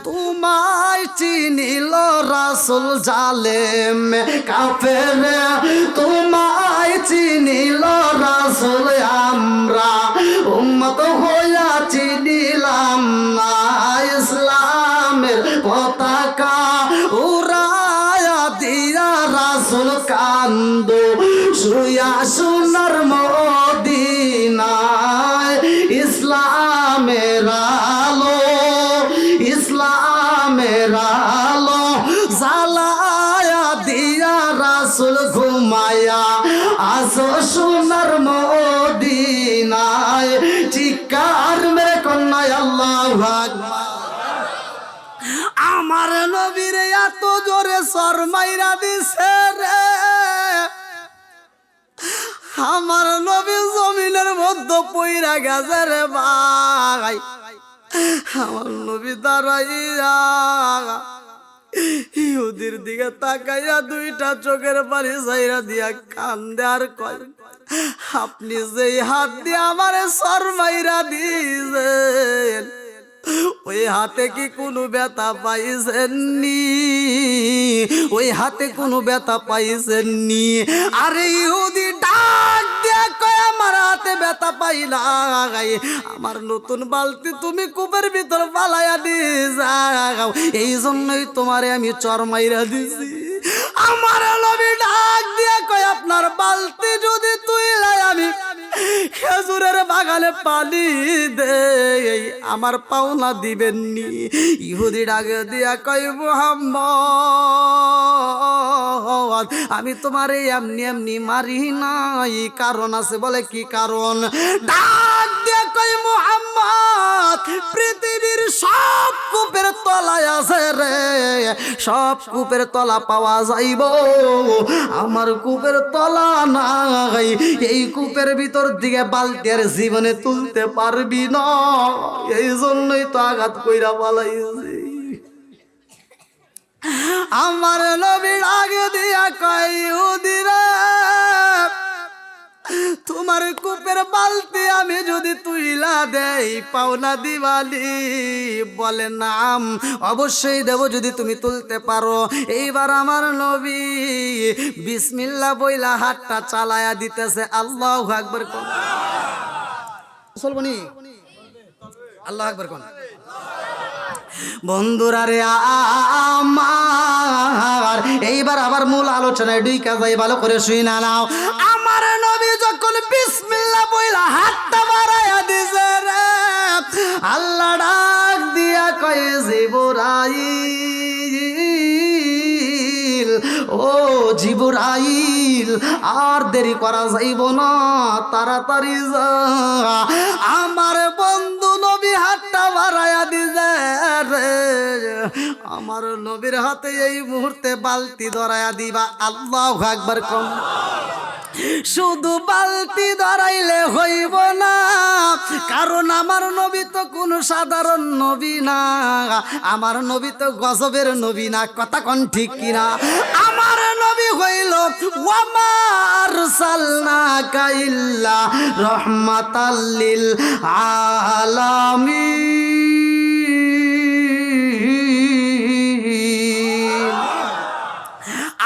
তোমায় চিনিল রাসূল। জালেমে কাফেরে তোমায় চিনিল রাসূল, আমরা উম্মত হইয়া চিনিলাম না। ইসলামের পতাকা উড়ায়া দিয়া রাসূল কান্দ শুয়া সোনার মদিনায়। ইসলামের আলো, ইসলামের আলো জ্বালায়া দিয়া রাসূল ঘুমায়া আসো সোনার মদিনায়। চিৎকার মেরে কন্যায় আল্লাহু আকবার। আমার নবীর এত জোরে সর মাইরা দিছে রে, আমার নবী জমিনের মধ্যে পইরা গেছে রে ভাই। আমার নবী দাঁড়াইয়া ইহুদির দিকে তাকাইয়া দুইটা চোখের পানি ছাইরা দিয়া কান্দে আর কয়, আপনি যেই হাত দিয়ে আমারে সর মাইরা দিয়েছেন ওই হাতে কি কোনো ব্যথা পাইছেননি? ওই হাতে কোনো ব্যথা পাইছেননি? আরে ইহুদি ডাক দিয়া কয়, আমার হাতে ব্যথা পাই না, আমার নতুন বালতি তুমি কূপের ভিতর পালাইয়া দিয়ে যাও, এই জন্যই তোমারে আমি চর মাইরা দিছি। আমার নবী ডাক দিয়া কয়, আপনার বালতি যদি তুইলাই আমি খেজুরের বাগানে পানি দে, আমার পাওনা দিবেননি? ইহুদি ডাক দিয়া কয়, মুহাম্মদ আমি তোমারে এমনি এমনি মারি নাই, কারণ আছে। বলে কি কারণ? ডাক দিয়া কয়, মুহাম্মদ পৃথিবীর সব কূপের তলায় আছে রে, সব কূপের তলা পাওয়া যাইব, আমার কূপের তলা নাই, এই কূপের ভিতর দিকে বালতি আর জীবনে তুলতে পারবি না, এই জন্যই তো আঘাত কইরা পালাইছি। আমার নবীর আগে দিয়া কয়, ইহুদিরা তোমার কূপের বালতি আমি যদি তুইলা দেই পাওনা দিবালি? বলে নাম, অবশ্যই দেব যদি তুমি তুলতে পারো। এইবার আমার নবী বিসমিল্লাহ বইলা হাতটা চালায়া দিতেছে। আল্লাহু আকবার কোন চলবনি, আল্লাহু আকবার কোন। বন্ধুরা রে আমার, এইবার আবার মূল আলোচনায় ঢুইকা যাই, ভালো করে শুই না নাও। আমার নবী যখন বিসমিল্লাহ বইলা হাতটা বাড়ায়া দিছে রে, আল্লাহ ডাক দিয়া কয়, জিবরাইল, ও জিবরাইল আর দেরি করা যাইব না, তাড়াতাড়ি যা। আমার বন্ধু নবী হাতটা বাড়ায়া দিছে রে, আমার নবীর হাতে এই মুহূর্তে বালতি ধরায়া দিবা। আল্লাহু আকবার কোন। শুধু বালতি ধরাইলে হইব না, কারণ আমার নবী তো কোনো সাধারণ নবী না, আমার নবী তো গজবের নবী না। কথা কোন ঠিক কিনা? আমার নবী হইল ওয়ামা আরসালনাকা ইল্লা রাহমাতাল লিল আলামিন।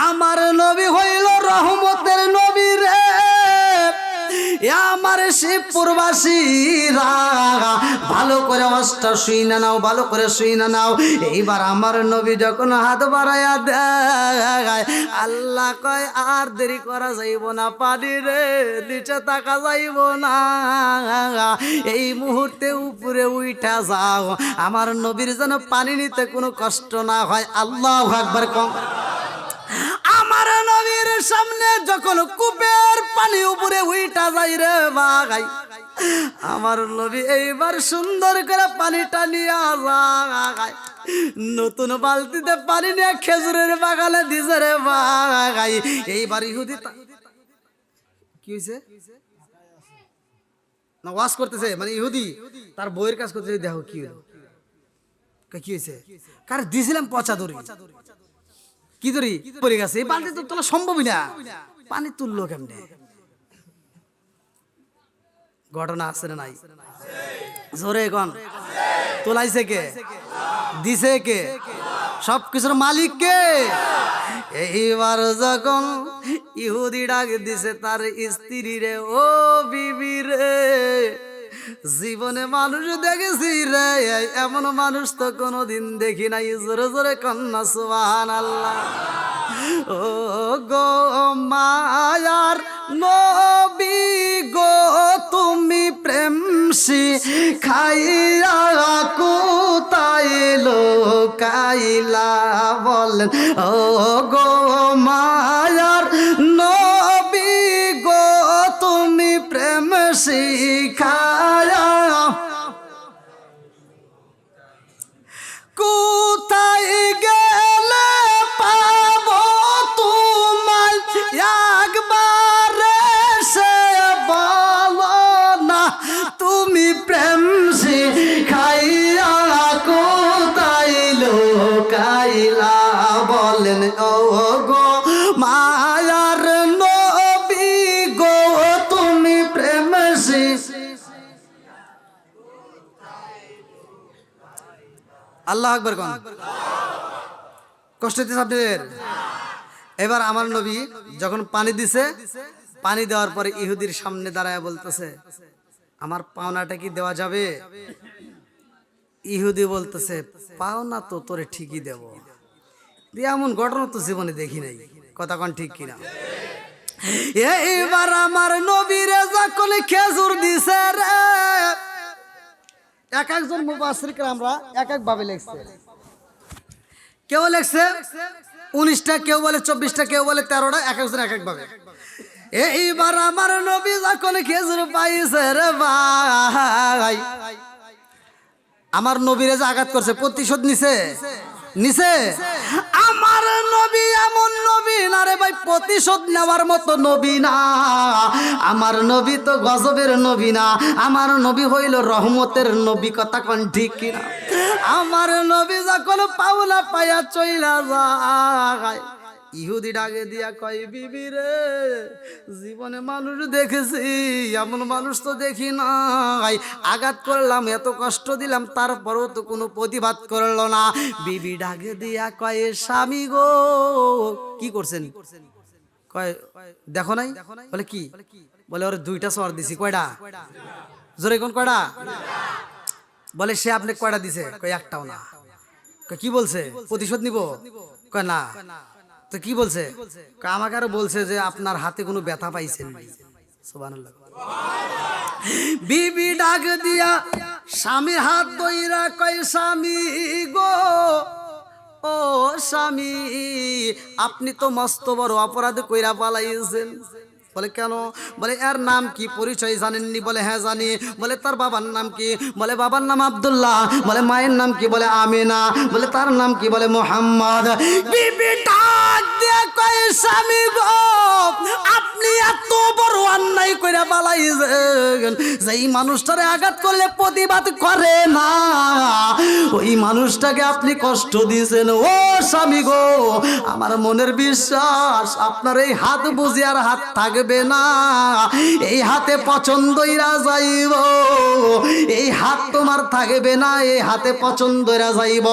আমার নবী হইল রহমতের নবী রে। আমার শিবপুরবাসীরা ভালো করে অষ্টা শুই না নাও, ভালো করে শুই না নাও। এইবার আমার নবী যখন হাত বাড়াইয়া দেয়, আল্লাহ কয় আর দেরি করা যাইব না, পানি রে নিচে তাকা যাইব না, এই মুহূর্তে উপরে উঠা যাও, আমার নবীর যেন পানি নিতে কোনো কষ্ট না হয়। আল্লাহু আকবার কম। আমার নবীর সামনে যখন কূপের পানি উপরে উইটা যায় রে ভাই, আমার নবী এইবার সুন্দর করে পানিটা নিয়ে যায়, নতুন বালতিতে পানি নিয়ে খেজুরের বাগানে দিছে রে ভাই। এইবার ইহুদি কি হয়েছে না ওয়াজ করতেছে, মানে ইহুদি তার বইয়ের কাজ করতেছে, দেখো কি হলো, কি হয়েছে, কার দিয়েছিলাম পচা দড়ি, কি ধরি পড়ে গেছে, এই বালতি তো তোলা সম্ভবই না, পানি তুললো কেমনে? ঘটনা আছে না নাই? জোরে কোন। তোলাইছে কে? দিছে কে? সবকিছুর মালিক কে? এইবার যখন ইহুদি ডাক দিছে তার স্ত্রী রে, ও বিবি রে, জীবনে মানুষ দেখেছি রে, এমন মানুষ তো কোনোদিন দেখি নাই। জোরে জোরে কন্যা সুবহানাল্লাহ। ও গো মায়ার নবী গো, তুমি প্রেম শিখাইয়া কোথায় লোকাইলা বলেন? ও গো মায়ার নবী গো, তুমি প্রেম শিখায়া কোথায় গেলে পাবো তোমায়, একবার সে বলো না, তুমি প্রেম শিখাইয়া আল্লাহু আকবার কোন। কষ্ট হচ্ছে আপনাদের? এবার আমার নবী যখন পানি দিছে, পানি দেওয়ার পরে ইহুদির সামনে দাঁড়ায় বলতেছে, আমার পাওনাটা কি দেওয়া যাবে? ইহুদি বলতেছে, পাওনা তো তোরে ঠিকই দেব। এমন ঘটনা তো জীবনে দেখি নাই, কথা কোন ঠিক কিনা? এইবার আমার নবীরে যখন খেজুর দিছে রে, এক একজন মুফাসসির কেরামরা এক এক ভাবে লিখছে। কেউ লিখছে 19টা, কেউ বলে 24টা, কেউ বলে 13টা, এক একজন এক এক ভাবে। এইবার আমার নবী যখন খেজুর পাইছে রে ভাই, আমার নবীরে যে আঘাত করছে প্রতিশোধ নিছে, নিছে। আমার নবী এমন নবী না রে ভাই, প্রতিশোধ নেওয়ার মতো নবী না। আমার নবী তো গজবের নবী না, আমার নবী হইল রহমতের নবী, কথা কোন ঠিক কিনা? আমার নবী যখন পাওনা পায়া চইলা যায়, ইহুদি ডাকে দিয়া কয়, বিবি রে, জীবনে মানুষ দেখেছি, এমন মানুষ তো দেখি নাই। আঘাত করলাম, এত কষ্ট দিলাম, তারপরেও তো কোনো প্রতিবাদ করলো না। বিবি ডাকে দিয়া কয়, স্বামী গো, কি করছেন? কয়, দেখো নাই? বলে কি? বলে ওরে 2টা সর দিছি। কয়টা? জোরে কোন কয়টা? বলে সে আপনি কয়টা দিছে? কয় একটাও না। কয় কি বলছে? প্রতিশোধ নিব? কয় না। তো কি বলছে? আমাকে আরো বলছে যে আপনার হাতে কোনো ব্যথা পাইছেন। সুবহানাল্লাহ। বিবি ডাক দিয়া স্বামীর হাত ধইরা কয়, স্বামী গো, ও স্বামী, আপনি তো মস্ত বড় অপরাধ কইরা পালাইছেন। বলে কেন? বলে এর নাম কি, পরিচয় জানেননি? বলে হ্যাঁ জানি। বলে তার বাবার নাম কি? বলে বাবার নাম আব্দুল্লাহ। বলে মায়ের নাম কি? বলে আমিনা। বলে তার নাম কি? বলে মোহাম্মদ। বিবি ডাক দিয়ে কয়, স্বামী গো, আপনি এত বড় অন্যায় কইরা পালাইছেন, যেই মানুষটারে আঘাত করলে প্রতিবাদ করে না, ওই মানুষটাকে আপনি কষ্ট দিয়েছেন। ও স্বামী গো, আমার মনের বিশ্বাস আপনার এই হাত বুঝি আর হাত থাকবে না, এই হাতে পছন্দইরা যাইব, এই হাত তোমার থাকবে না, এই হাতে পছন্দইরা যাইব।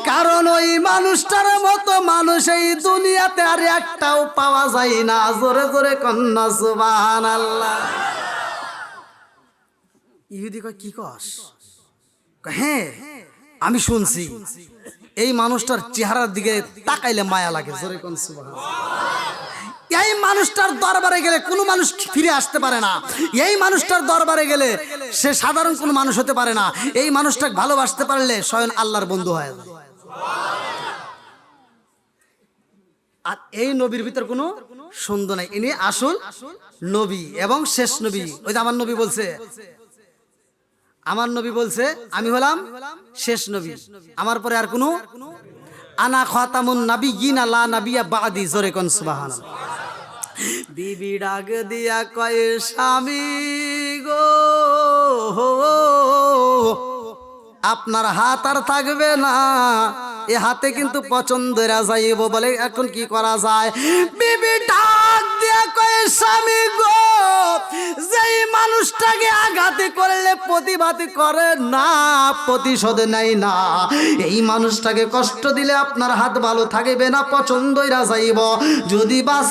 কারণ ওই মানুষটার মতো মানুষ এই দুনিয়াতে আর একটাও পাওয়া যায় না। জোরে জোরে কন্যা সুবহানাল্লাহ। ইহুদি কয়, কি কস? হ্যাঁ আমি শুনছি, এই মানুষটার চেহারার দিকে তাকাইলে মায়া লাগে। জোরে কোন সুবহানাল্লাহ। এই মানুষটার দরবারে গেলে কোনো মানুষ ফিরে আসতে পারে না, এই মানুষটার দরবারে গেলে সে সাধারণ কোনো মানুষ হতে পারে না, এই মানুষটাকে ভালোবাসতে পারলে স্বয়ং আল্লাহর বন্ধু হয়। আর এই নবীর ভিতর কোনো সন্দেহ নাই, ইনি আসল নবী এবং শেষ নবী। ওই যে আমার নবী বলছে, আমার নবী বলছে আমি হলাম শেষ নবী, আমার পরে আর কোনো, আনা খাতামুন নাবিয়্যিন লা নাবিয়্যা বাদি। জোরে কোন সুবহানাল্লাহ। বিবি ডাক দিয়া কয়, স্বামী গো, আপনার হাত আর থাকবে না, এ হাতে কিন্তু পছন্দরা যাইব। বলে এখন কি করা যায়? বিবি ডাক দিয়া কয়, স্বামী গো, যেই মানুষটাকে আঘাত করলে প্রতিবাদ করে না, প্রতিশোধ নেয় না, এই মানুষটাকে কষ্ট দিলে আপনার হাত ভালো থাকবে না, পছন্দরা যাইব। যদি বাস